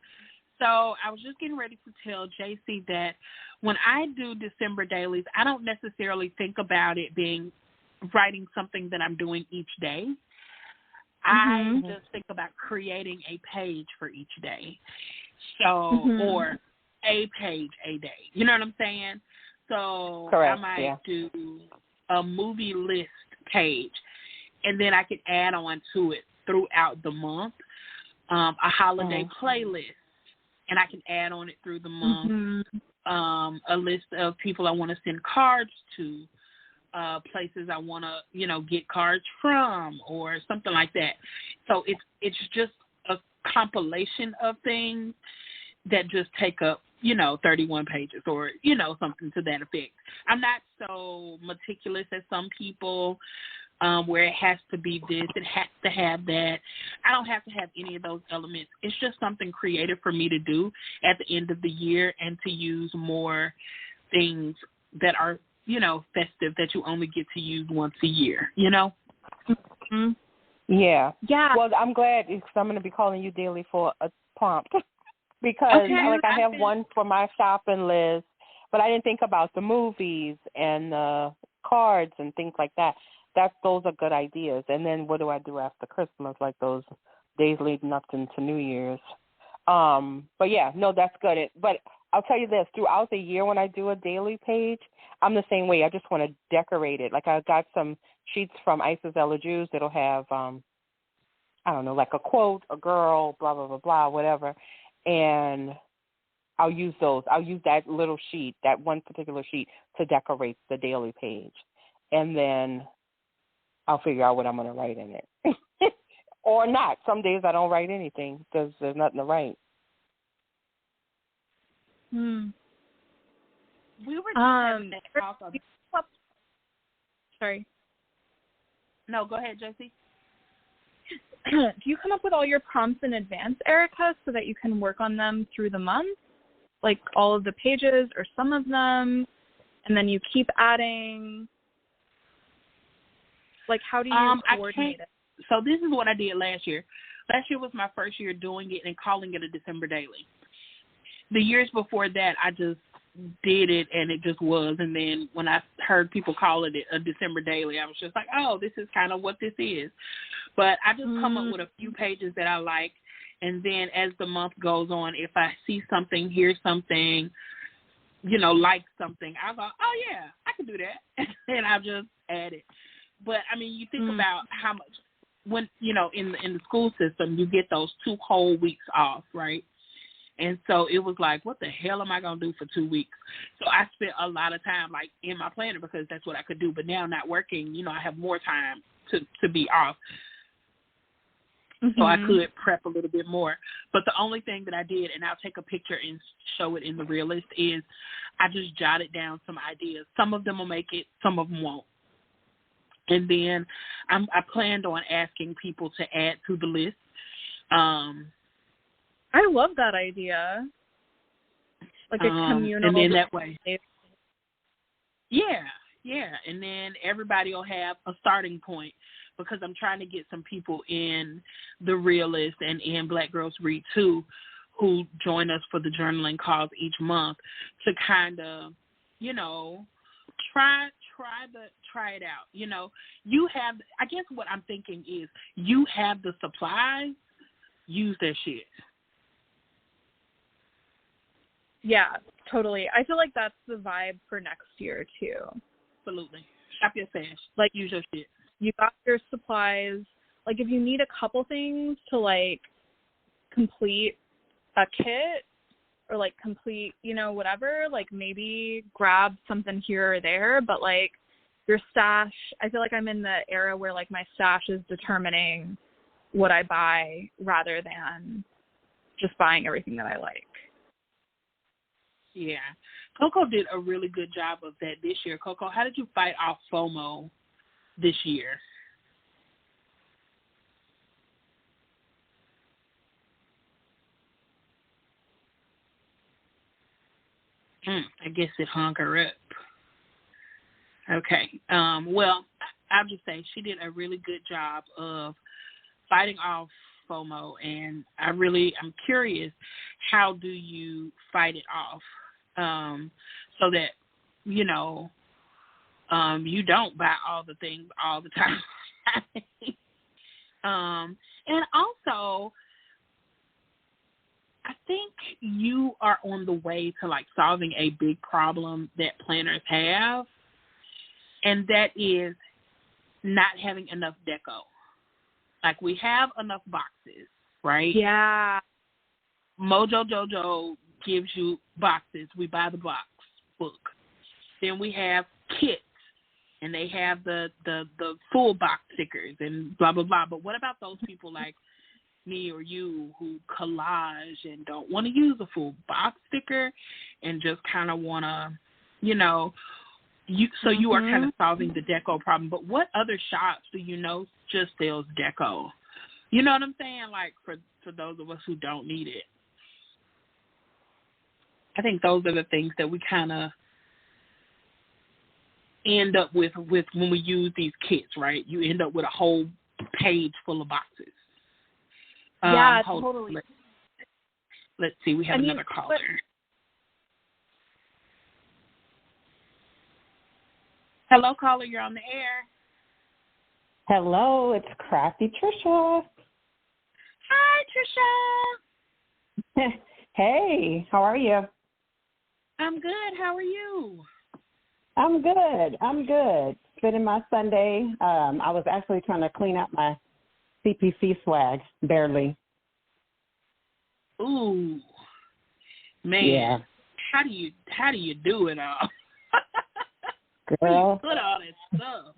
so I was just getting ready to tell JC that when I do December dailies, I don't necessarily think about it being writing something that I'm doing each day. I just think about creating a page for each day. So, or a page a day. You know what I'm saying? So correct, I might do a movie list page, and then I could add on to it throughout the month a holiday playlist, and I can add on it through the month a list of people I want to send cards to, places I want to, get cards from or something like that. So it's just a compilation of things that just take up, 31 pages or, something to that effect. I'm not so meticulous as some people where it has to be this, it has to have that. I don't have to have any of those elements. It's just something creative for me to do at the end of the year and to use more things that are, festive that you only get to use once a year, Yeah. Yeah. Well, I'm glad because I'm going to be calling you daily for a prompt because I have one for my shopping list, but I didn't think about the movies and the cards and things like that. Those are good ideas. And then what do I do after Christmas, like those days leading up into New Year's? But yeah, no, that's good. But I'll tell you this, throughout the year when I do a daily page, I'm the same way. I just want to decorate it. Like I got some sheets from Isis Ella Jews that'll have, I don't know, like a quote, a girl, blah, blah, blah, blah, whatever. And I'll use those. I'll use that little sheet, that one particular sheet, to decorate the daily page. And then I'll figure out what I'm going to write in it. Or not. Some days I don't write anything because there's nothing to write. We were just having that talk of... Sorry. No, go ahead, Jessie. Do you come up with all your prompts in advance, Erica, so that you can work on them through the month? Like all of the pages or some of them, and then you keep adding? Like how do you coordinate it? So this is what I did last year. Last year was my first year doing it and calling it a December daily. The years before that, I just did it and it just was. And then when I heard people call it a December daily, I was just like, oh, this is kind of what this is. But I just come up with a few pages that I like, And then as the month goes on, if I see something, hear something, like something, I'll go, oh, yeah, I can do that. And I'll just add it. But, I mean, you think about how much, when, in the school system, you get those 2 whole weeks off, right? And so it was like, what the hell am I going to do for 2 weeks? So I spent a lot of time, like, in my planner because that's what I could do. But now not working, I have more time to be off. So I could prep a little bit more. But the only thing that I did, and I'll take a picture and show it in the Realist, is I just jotted down some ideas. Some of them will make it, some of them won't. And then I planned on asking people to add to the list. I love that idea. Like a communal. And then that way. Yeah. And then everybody will have a starting point because I'm trying to get some people in the Realist and in Black Girls Read too who join us for the journaling calls each month to kind of, try it out. You have, I guess what I'm thinking is you have the supplies, use that shit. Yeah, totally. I feel like that's the vibe for next year too. Absolutely. Shop your stash. Like, use your shit. You got your supplies. Like, if you need a couple things to, like, complete a kit or, like, complete, whatever, like, maybe grab something here or there. But, like, your stash, I feel like I'm in the era where, like, my stash is determining what I buy rather than just buying everything that I like. Yeah. Coco did a really good job of that this year. Coco, how did you fight off FOMO this year? I guess it hung her up. Okay. Well, I'll just say she did a really good job of fighting off FOMO, and I'm curious, how do you fight it off so that, you don't buy all the things all the time. And also, I think you are on the way to, like, solving a big problem that planners have, and that is not having enough deco. Like, we have enough boxes, right? Yeah. Mojo Jojo gives you boxes. We buy the book. Then we have kits, and they have the full box stickers and blah, blah, blah. But what about those people like me or you who collage and don't want to use a full box sticker and just kind of want to, you are kind of solving the deco problem. But what other shops do you know just sells deco? You know what I'm saying? Like, for those of us who don't need it. I think those are the things that we kind of end up with when we use these kits, right? You end up with a whole page full of boxes. Yeah, totally. Let's see. We have another caller. Hello, caller. You're on the air. Hello, it's Crafty Trisha. Hi, Trisha. Hey, how are you? I'm good. How are you? I'm good. Spending my Sunday. I was actually trying to clean up my CPC swag, barely. Ooh, man. Yeah. How do you do it all? Girl. Put all that stuff.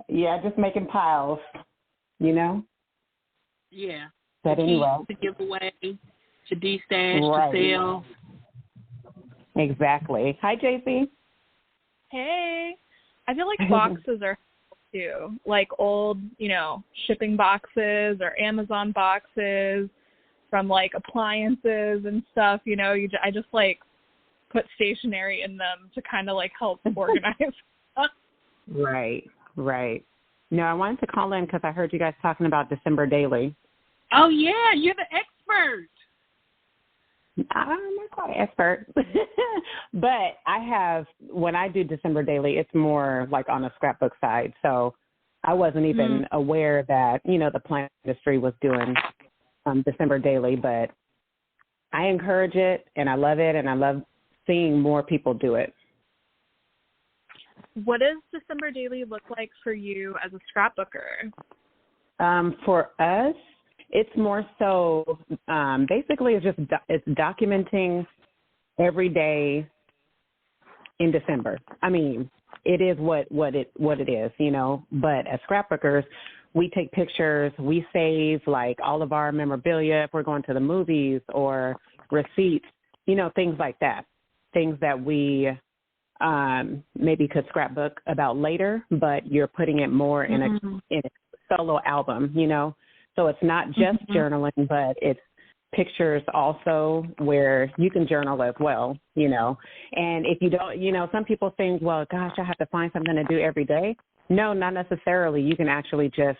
Yeah, just making piles, Yeah. But anyway. To give away, to de-stash, right. To sell. Exactly. Hi, JC. Hey. I feel like boxes are too, like old, shipping boxes or Amazon boxes from, like, appliances and stuff. I just, like, put stationery in them to kind of, like, help organize stuff. Right. No, I wanted to call in because I heard you guys talking about December Daily. Oh, yeah, you're the expert. I'm not quite an expert, but when I do December Daily, it's more like on a scrapbook side. So I wasn't even aware that, the plant industry was doing December Daily, but I encourage it and I love it and I love seeing more people do it. What does December Daily look like for you as a scrapbooker? For us, it's more so basically it's documenting every day in December. I mean, it is what it is, but as scrapbookers, we take pictures, we save like all of our memorabilia if we're going to the movies or receipts, things like that, things that we maybe could scrapbook about later, but you're putting it more in a solo album, so it's not just journaling, but it's pictures also where you can journal as well, and if you don't, some people think, well, gosh, I have to find something to do every day. No, not necessarily. You can actually just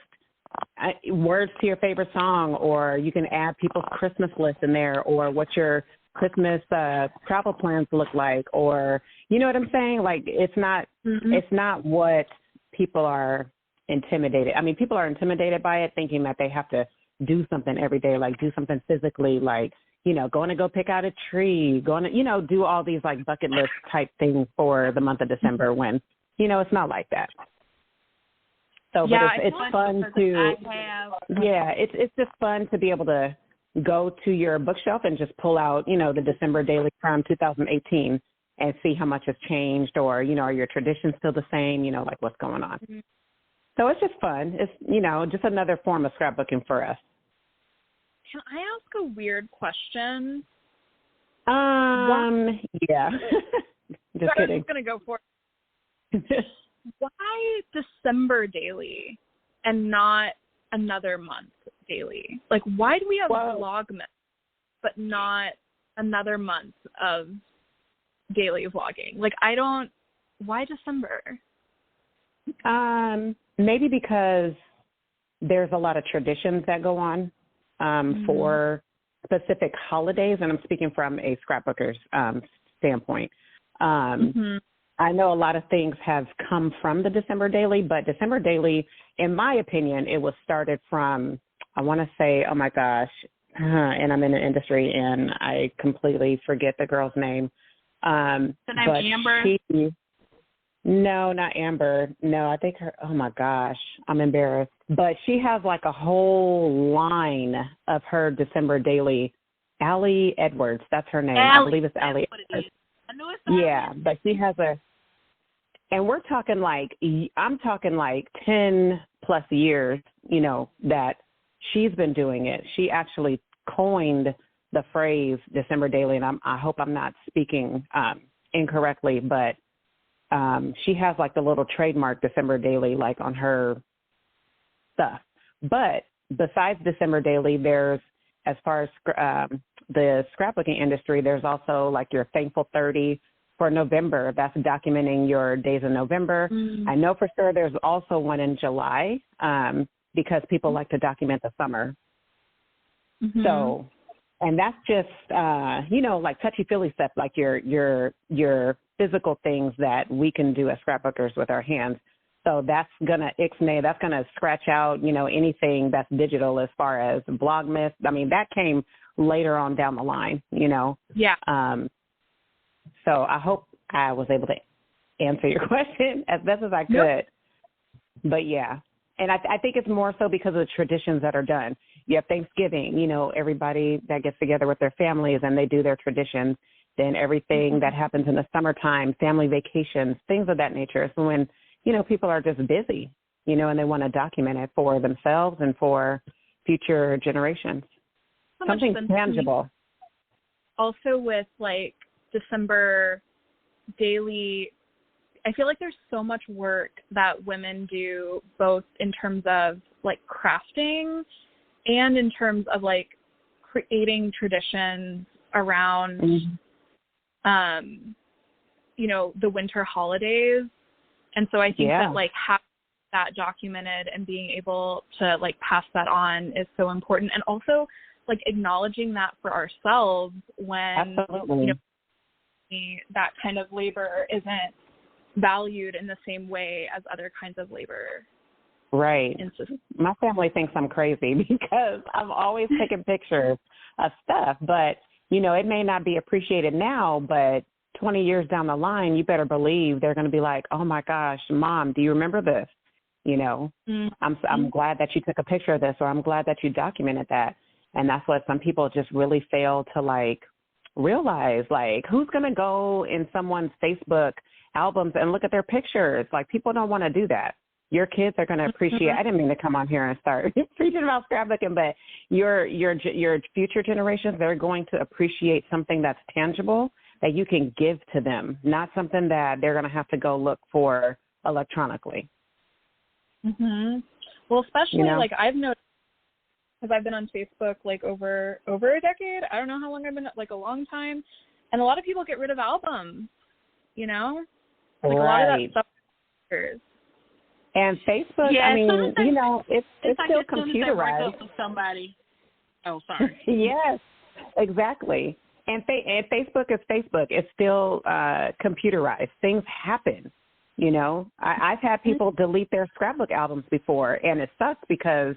words to your favorite song, or you can add people's Christmas list in there, or what your Christmas travel plans look like, or you know what I'm saying? Like it's not what people are intimidated. I mean, people are intimidated by it, thinking that they have to do something every day, like do something physically, like, going to go pick out a tree, going to, do all these like bucket list type things for the month of December when, it's not like that. So, yeah, but it's fun to, it's just fun to be able to go to your bookshelf and just pull out, the December Daily from 2018 and see how much has changed, or, are your traditions still the same, like what's going on. Mm-hmm. So it's just fun. It's, just another form of scrapbooking for us. Can I ask a weird question? Yeah. Just kidding. I'm just going to go for it. Why December Daily and not another month daily? Like, why do we have Vlogmas but not another month of daily vlogging? Like, why December? Maybe because there's a lot of traditions that go on for specific holidays, and I'm speaking from a scrapbooker's standpoint. I know a lot of things have come from the December Daily, but December Daily, in my opinion, it was started from, I want to say, oh my gosh, and I'm in the industry and I completely forget the girl's name. The name Amber? No, not Amber. No, I think her, oh my gosh, I'm embarrassed. But she has like a whole line of her December Daily. Allie Edwards, that's her name. I believe it's Allie Edwards. I knew it's yeah, but she has and we're talking like, I'm talking like 10 plus years, that she's been doing it. She actually coined the phrase December Daily, and I hope I'm not speaking incorrectly, but she has like the little trademark December Daily like on her stuff. But besides December Daily, there's, as far as the scrapbooking industry, there's also like your Thankful 30 for November. That's documenting your days in November. I know for sure there's also one in July because people like to document the summer. So, and that's just, like touchy-feely stuff, like your physical things that we can do as scrapbookers with our hands. So that's going to ixnay, that's going to scratch out, anything that's digital as far as Vlogmas. I mean, that came later on down the line, Yeah. So I hope I was able to answer your question as best as I could. Nope. But yeah. And I think it's more so because of the traditions that are done. You have Thanksgiving, everybody that gets together with their families and they do their traditions. Then everything that happens in the summertime, family vacations, things of that nature. So when, people are just busy, and they want to document it for themselves and for future generations. Something tangible. Also with like December Daily, I feel like there's so much work that women do, both in terms of like crafting and in terms of like creating traditions around, the winter holidays. And so I think that like having that documented and being able to like pass that on is so important. And also like acknowledging that for ourselves when, that kind of labor isn't valued in the same way as other kinds of labor. Right. My family thinks I'm crazy because I'm always taking pictures of stuff, but, you know, it may not be appreciated now, but 20 years down the line, you better believe they're going to be like, oh, my gosh, Mom, do you remember this? You know, I'm glad that you took a picture of this, or I'm glad that you documented that. And that's what some people just really fail to, like, realize, like, who's going to go in someone's Facebook albums and look at their pictures? Like, people don't want to do that. Your kids are going to appreciate. I didn't mean to come on here and start preaching about scrapbooking, but your future generations, they're going to appreciate something that's tangible that you can give to them, not something that they're going to have to go look for electronically. Well, especially, like, I've noticed, because I've been on Facebook, like, over a decade. I don't know how long I've been, like, a long time. And a lot of people get rid of albums, you know? Like, a lot of that stuff matters. And Facebook, I mean, you know, it's like still as soon computerized. As they break up with somebody. Oh, sorry. Yes, exactly. And Facebook is Facebook. It's still computerized. Things happen, you know. I've had people delete their scrapbook albums before, and it sucks because,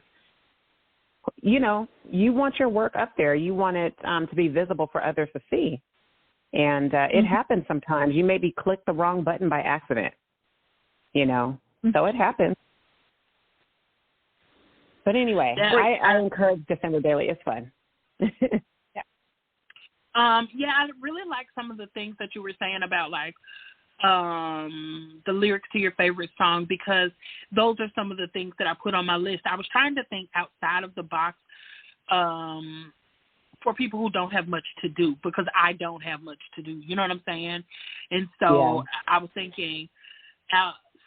you know, you want your work up there. You want it to be visible for others to see. And it happens sometimes. You maybe click the wrong button by accident, you know. So it happens. But anyway, I encourage December Daily. It's fun. I really like some of the things that you were saying about, like, the lyrics to your favorite song, because those are some of the things that I put on my list. I was trying to think outside of the box for people who don't have much to do, because I don't have much to do. You know what I'm saying? And so I was thinking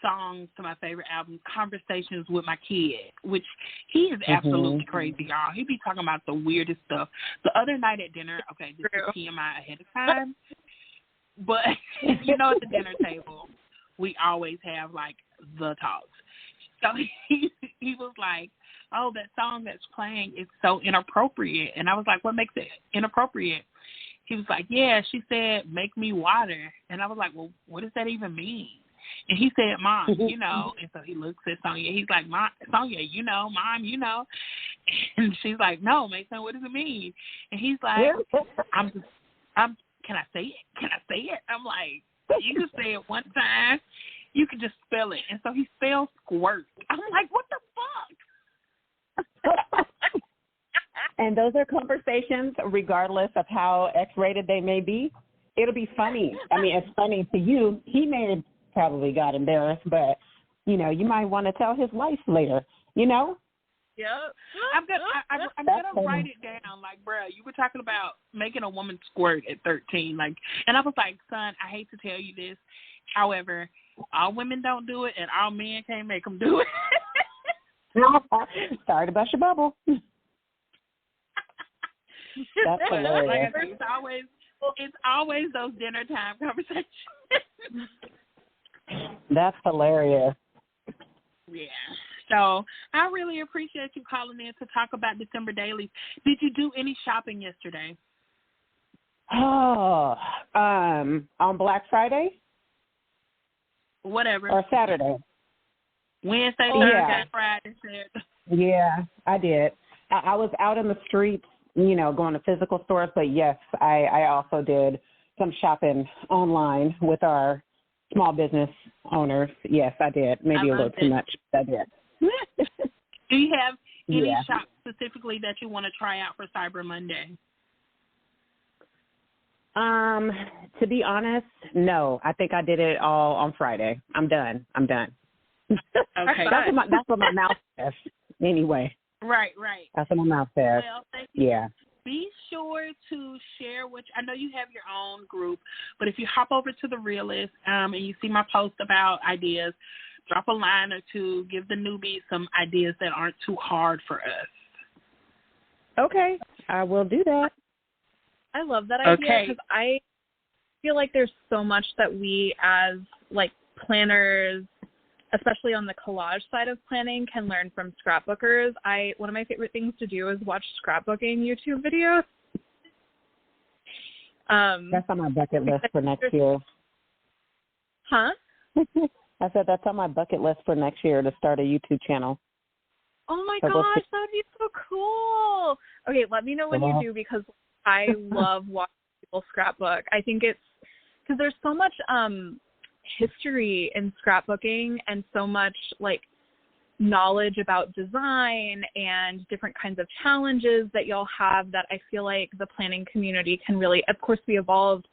songs to my favorite album, Conversations with My Kid, which he is absolutely crazy, y'all. He be talking about the weirdest stuff. The other night at dinner, okay, this is TMI ahead of time, but, you know, at the dinner table, we always have, like, the talks. So he was like, oh, that song that's playing is so inappropriate. And I was like, what makes it inappropriate? He was like, yeah, she said, make me water. And I was like, well, what does that even mean? And he said, Mom, you know. And so he looks at Sonya. He's like, Mom, Sonya, you know, Mom, you know. And she's like, no, Mason, what does it mean? And he's like, can I say it? Can I say it? I'm like, you can say it one time. You can just spell it. And so he spells squirt. I'm like, what the fuck? And those are conversations, regardless of how X-rated they may be. It'll be funny. I mean, it's funny to you. He may have probably got embarrassed, but, you know, you might want to tell his wife later, you know? Yeah. I'm gonna write it down. Like, bruh, you were talking about making a woman squirt at 13. Like, and I was like, son, I hate to tell you this. However, all women don't do it, and all men can't make them do it. Sorry to bust your bubble. That's hilarious. Like, it's always those dinner time conversations. That's hilarious. Yeah. So I really appreciate you calling in to talk about December Dailies. Did you do any shopping yesterday? Oh, on Black Friday? Whatever. Or Saturday? Wednesday, Thursday, Friday, Saturday. Yeah, I did. I was out in the streets, you know, going to physical stores, but yes, I also did some shopping online with our small business owners. Yes, I did. Maybe a little too much, but I did. Do you have any shops specifically that you want to try out for Cyber Monday? To be honest, no. I think I did it all on Friday. I'm done. Okay. That's what my mouth says. Anyway. Right. That's what my mouth says. Well, thank you. Yeah. Be sure to share which I know you have your own group, but if you hop over to The Realist and you see my post about ideas, drop a line or two, give the newbies some ideas that aren't too hard for us. Okay, I will do that. I love that idea because I feel like there's so much that we as, like, planners, especially on the collage side of planning, can learn from scrapbookers. One of my favorite things to do is watch scrapbooking YouTube videos. That's on my bucket list for next year. Huh? I said that's on my bucket list for next year to start a YouTube channel. Oh my gosh, that would be so cool. Okay, let me know when you do, because I love watching people scrapbook. I think it's because there's so much history in scrapbooking and so much like knowledge about design and different kinds of challenges that y'all have that I feel like the planning community can really, of course, be evolved,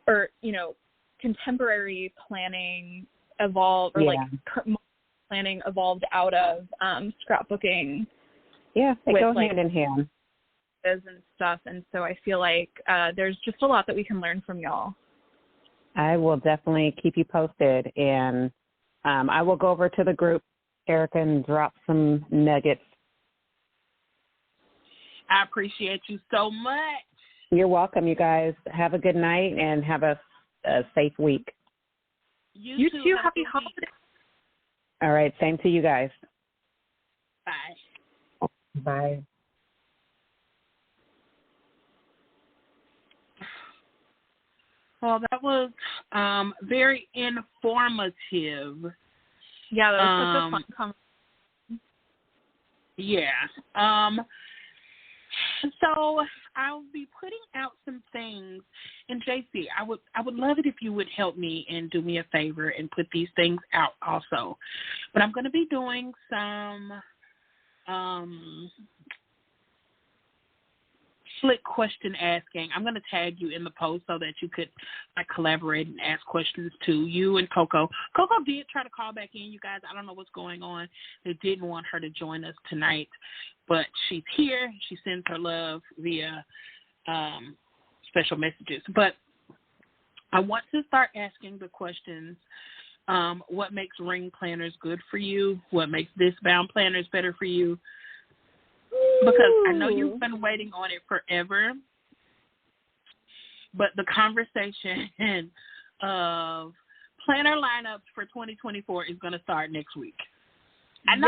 or, you know, contemporary planning evolved, or like planning evolved out of scrapbooking. Yeah, they with, go like, hand in hand. And stuff, and so I feel like there's just a lot that we can learn from y'all. I will definitely keep you posted, and I will go over to the group, Erica, and drop some nuggets. I appreciate you so much. You're welcome, you guys. Have a good night and have a safe week. You too. Happy holidays. All right. Same to you guys. Bye. Bye. Well, that was very informative. Yeah, that was such a fun conversation. Yeah. So I'll be putting out some things, and JC, I would love it if you would help me and do me a favor and put these things out also. But I'm going to be doing some slick question asking. I'm going to tag you in the post so that you could like collaborate and ask questions too. You and Coco. Coco did try to call back in, you guys. I don't know what's going on. They didn't want her to join us tonight, but she's here. She sends her love via special messages. But I want to start asking the questions. What makes ring planners good for you? What makes this bound planners better for you? Because I know you've been waiting on it forever, but the conversation of planner lineups for 2024 is going to start next week. I know.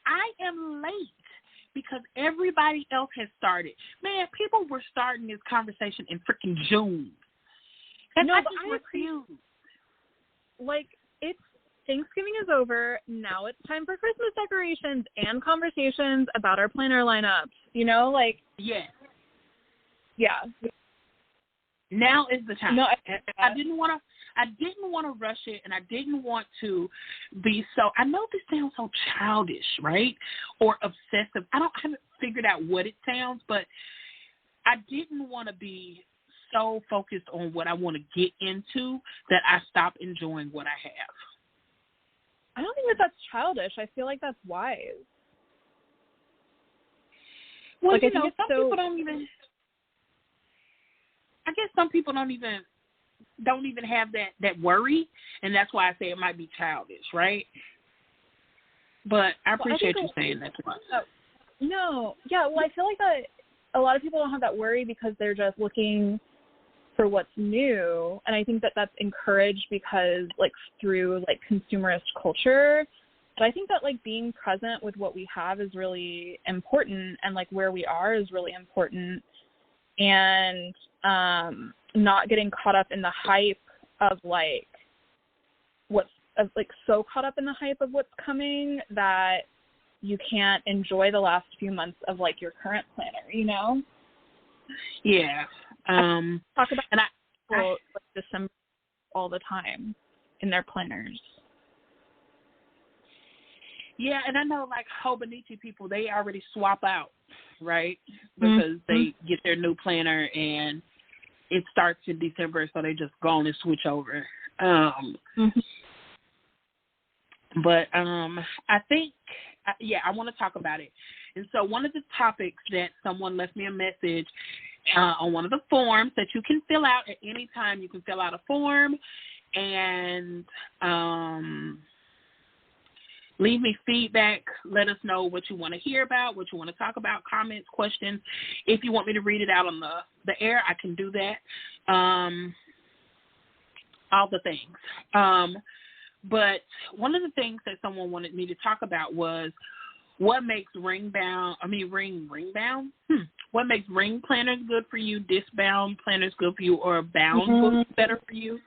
I am late because everybody else has started. Man, people were starting this conversation in freaking June. And I just refuse. Like, Thanksgiving is over. Now it's time for Christmas decorations and conversations about our planner lineups. You know, like. Yes. Yeah. Now is the time. No, I didn't want to rush it, and I didn't want to be so. I know this sounds so childish, right? Or obsessive. I haven't figured out what it sounds, but I didn't want to be so focused on what I want to get into that I stop enjoying what I have. I don't think that's childish. I feel like that's wise. Well, like, you know, people don't even. I guess some people don't even have that worry, and that's why I say it might be childish, right? But I appreciate you saying that to us. No, yeah. Well, I feel like that a lot of people don't have that worry because they're just looking for what's new, and I think that that's encouraged because like through like consumerist culture. But I think that like being present with what we have is really important, and like where we are is really important, and not getting caught up in the hype of like so caught up in the hype of what's coming that you can't enjoy the last few months of like your current planner, you know? Yeah. Talk about and like December all the time in their planners. Yeah, and I know like Hobonichi people, they already swap out, right? Because they get their new planner and it starts in December, so they just go on and switch over. But I think, I want to talk about it. And so one of the topics that someone left me a message on one of the forms that you can fill out at any time. You can fill out a form and leave me feedback. Let us know what you want to hear about, what you want to talk about, comments, questions. If you want me to read it out on the air, I can do that. All the things. But one of the things that someone wanted me to talk about was what makes ring What makes ring planners good for you, disc bound planners good for you, or bound books better for you?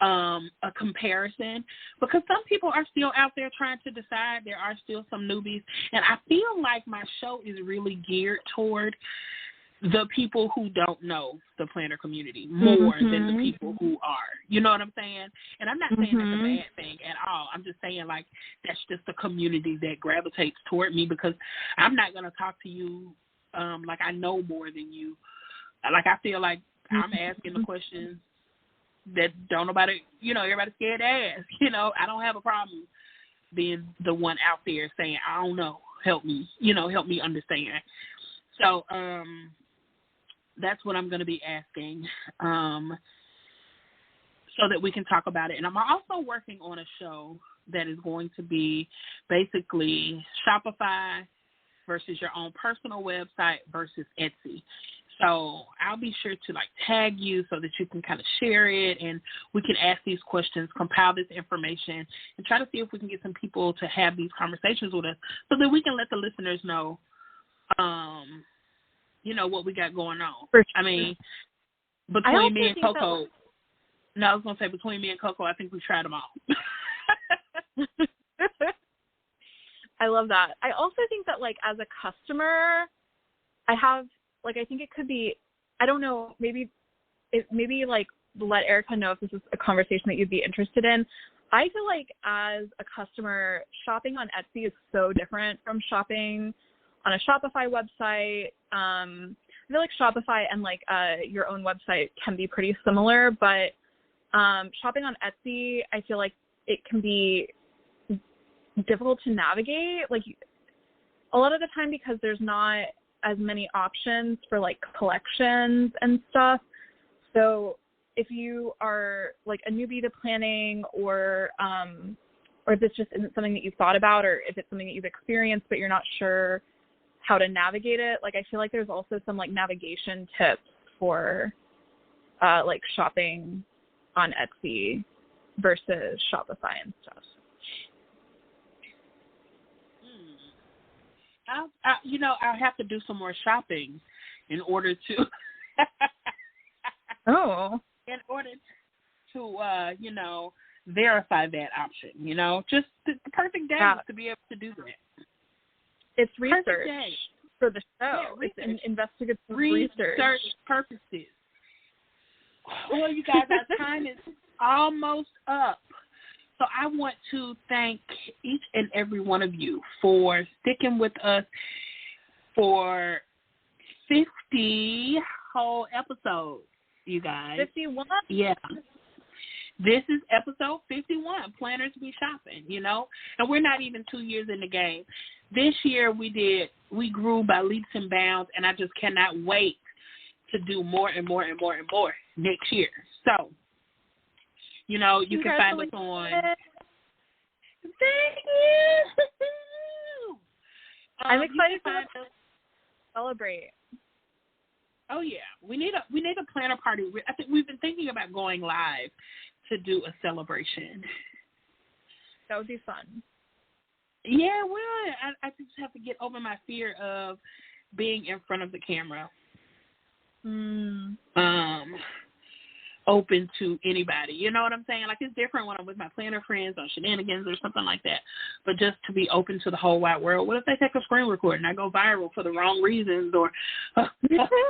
a comparison, because some people are still out there trying to decide. There are still some newbies, and I feel like my show is really geared toward the people who don't know the planner community more than the people who are. You know what I'm saying? And I'm not saying that's a bad thing at all. I'm just saying, like, that's just a community that gravitates toward me, because I'm not going to talk to you like I know more than you. Like, I feel like I'm asking the questions that don't nobody, you know, everybody's scared to ask. You know, I don't have a problem being the one out there saying, I don't know, help me, you know, help me understand. So that's what I'm going to be asking so that we can talk about it. And I'm also working on a show that is going to be basically Shopify versus your own personal website versus Etsy. So I'll be sure to like tag you so that you can kind of share it, and we can ask these questions, compile this information, and try to see if we can get some people to have these conversations with us so that we can let the listeners know, you know, what we got going on. Sure. I mean, between me and Coco, I was going to say between me and Coco, I think we tried them all. I love that. I also think that, like, as a customer, I think it could be, I don't know, maybe like let Erica know if this is a conversation that you'd be interested in. I feel like as a customer, shopping on Etsy is so different from shopping on a Shopify website. I feel like Shopify and like your own website can be pretty similar, but shopping on Etsy, I feel like it can be difficult to navigate, like a lot of the time, because there's not as many options for like collections and stuff. So if you are like a newbie to planning, or if this just isn't something that you've thought about, or if it's something that you've experienced but you're not sure how to navigate it, like I feel like there's also some like navigation tips for like shopping on Etsy versus Shopify and stuff. I'll have to do some more shopping in order to verify that option, you know, just the perfect day to be able to do that. It's research for the show. Yeah, it's an investigative research purposes. Well, you guys, our time is almost up. So I want to thank each and every one of you for sticking with us for 50 whole episodes, you guys. 51? Yeah. This is episode 51, Planners Be Shopping, you know. And we're not even 2 years in the game. This year we grew by leaps and bounds, and I just cannot wait to do more and more and more and more next year. So, you know, you can find us on. Thank you. I'm excited to celebrate. Oh yeah, we need a planner party. I think we've been thinking about going live to do a celebration. That would be fun. Yeah, well, I just have to get over my fear of being in front of the camera. Open to anybody, you know what I'm saying? Like, it's different when I'm with my planner friends on Shenanigans or something like that, but just to be open to the whole wide world. What if they take a screen record and I go viral for the wrong reasons, or so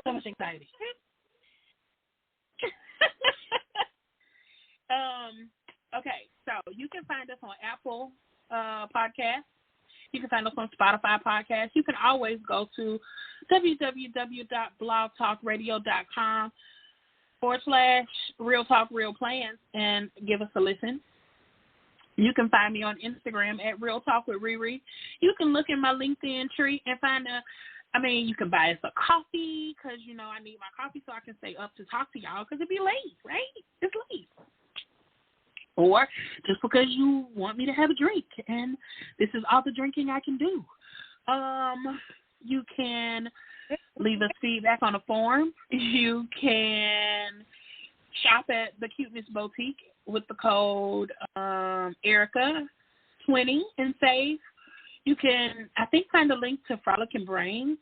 much anxiety. Okay, so you can find us on Apple Podcasts. You can find us on Spotify Podcasts. You can always go to www.blogtalkradio.com/Real Talk Real Plans and give us a listen. You can find me on Instagram at Real Talk with Riri. You can look in my LinkedIn tree and find you can buy us a coffee, because, you know, I need my coffee so I can stay up to talk to y'all, because it'd be late, right? It's late. Or just because you want me to have a drink, and this is all the drinking I can do. You can leave us feedback on a form. You can shop at the Cuteness Boutique with the code Erica20 and save. You can, I think, find a link to Frolicking Brains.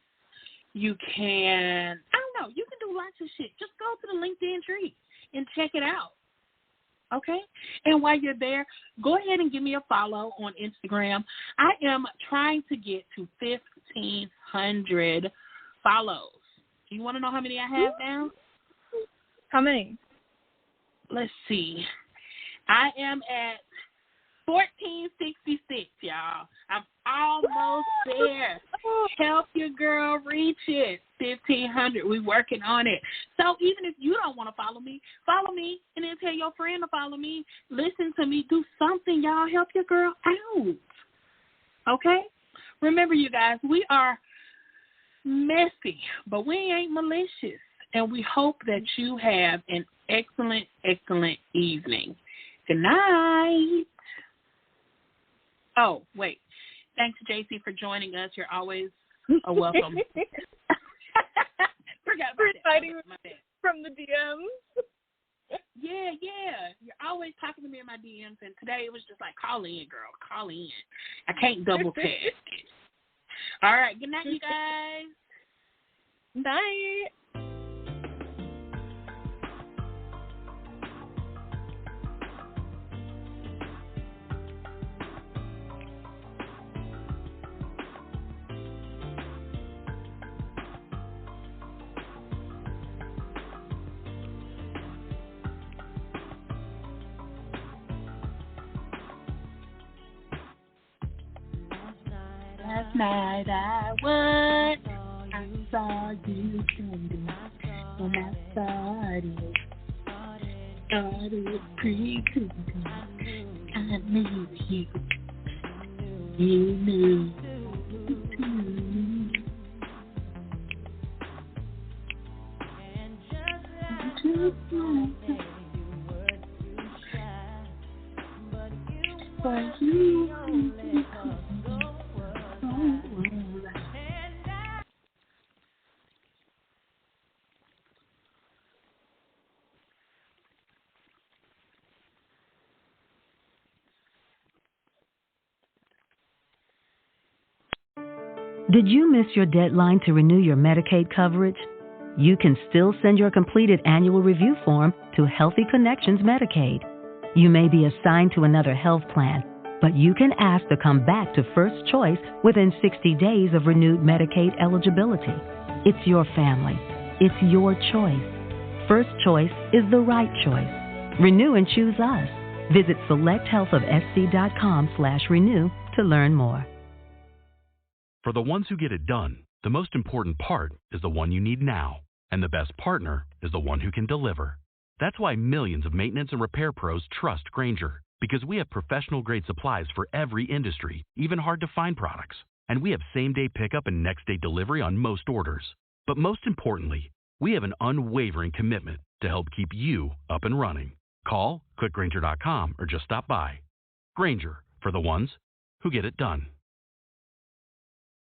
You can, I don't know, you can do lots of shit. Just go to the LinkedIn tree and check it out. Okay? And while you're there, go ahead and give me a follow on Instagram. I am trying to get to 1,500 follows. Do you want to know how many I have now? How many? Let's see. I am at 1,466, y'all. I'm almost there. Help your girl reach it. 1,500. We're working on it. So even if you don't want to follow me and then tell your friend to follow me. Listen to me. Do something, y'all. Help your girl out. Okay? Remember, you guys, we are messy, but we ain't malicious. And we hope that you have an excellent, excellent evening. Good night. Oh, wait. Thanks, JC, for joining us. You're always a welcome. Forgot about that. From the DMs. Yeah. You're always talking to me in my DMs, and today it was just like, call in, girl. Call in. I can't double tap. All right. Good night, you guys. Night. Last night I saw you standing, and I started pretending I knew you. You knew. For you. Did you miss your deadline to renew your Medicaid coverage? You can still send your completed annual review form to Healthy Connections Medicaid. You may be assigned to another health plan, but you can ask to come back to First Choice within 60 days of renewed Medicaid eligibility. It's your family. It's your choice. First Choice is the right choice. Renew and choose us. Visit selecthealthofsc.com/renew to learn more. For the ones who get it done, the most important part is the one you need now. And the best partner is the one who can deliver. That's why millions of maintenance and repair pros trust Grainger. Because we have professional-grade supplies for every industry, even hard-to-find products. And we have same-day pickup and next-day delivery on most orders. But most importantly, we have an unwavering commitment to help keep you up and running. Call, click Grainger.com, or just stop by. Grainger, for the ones who get it done.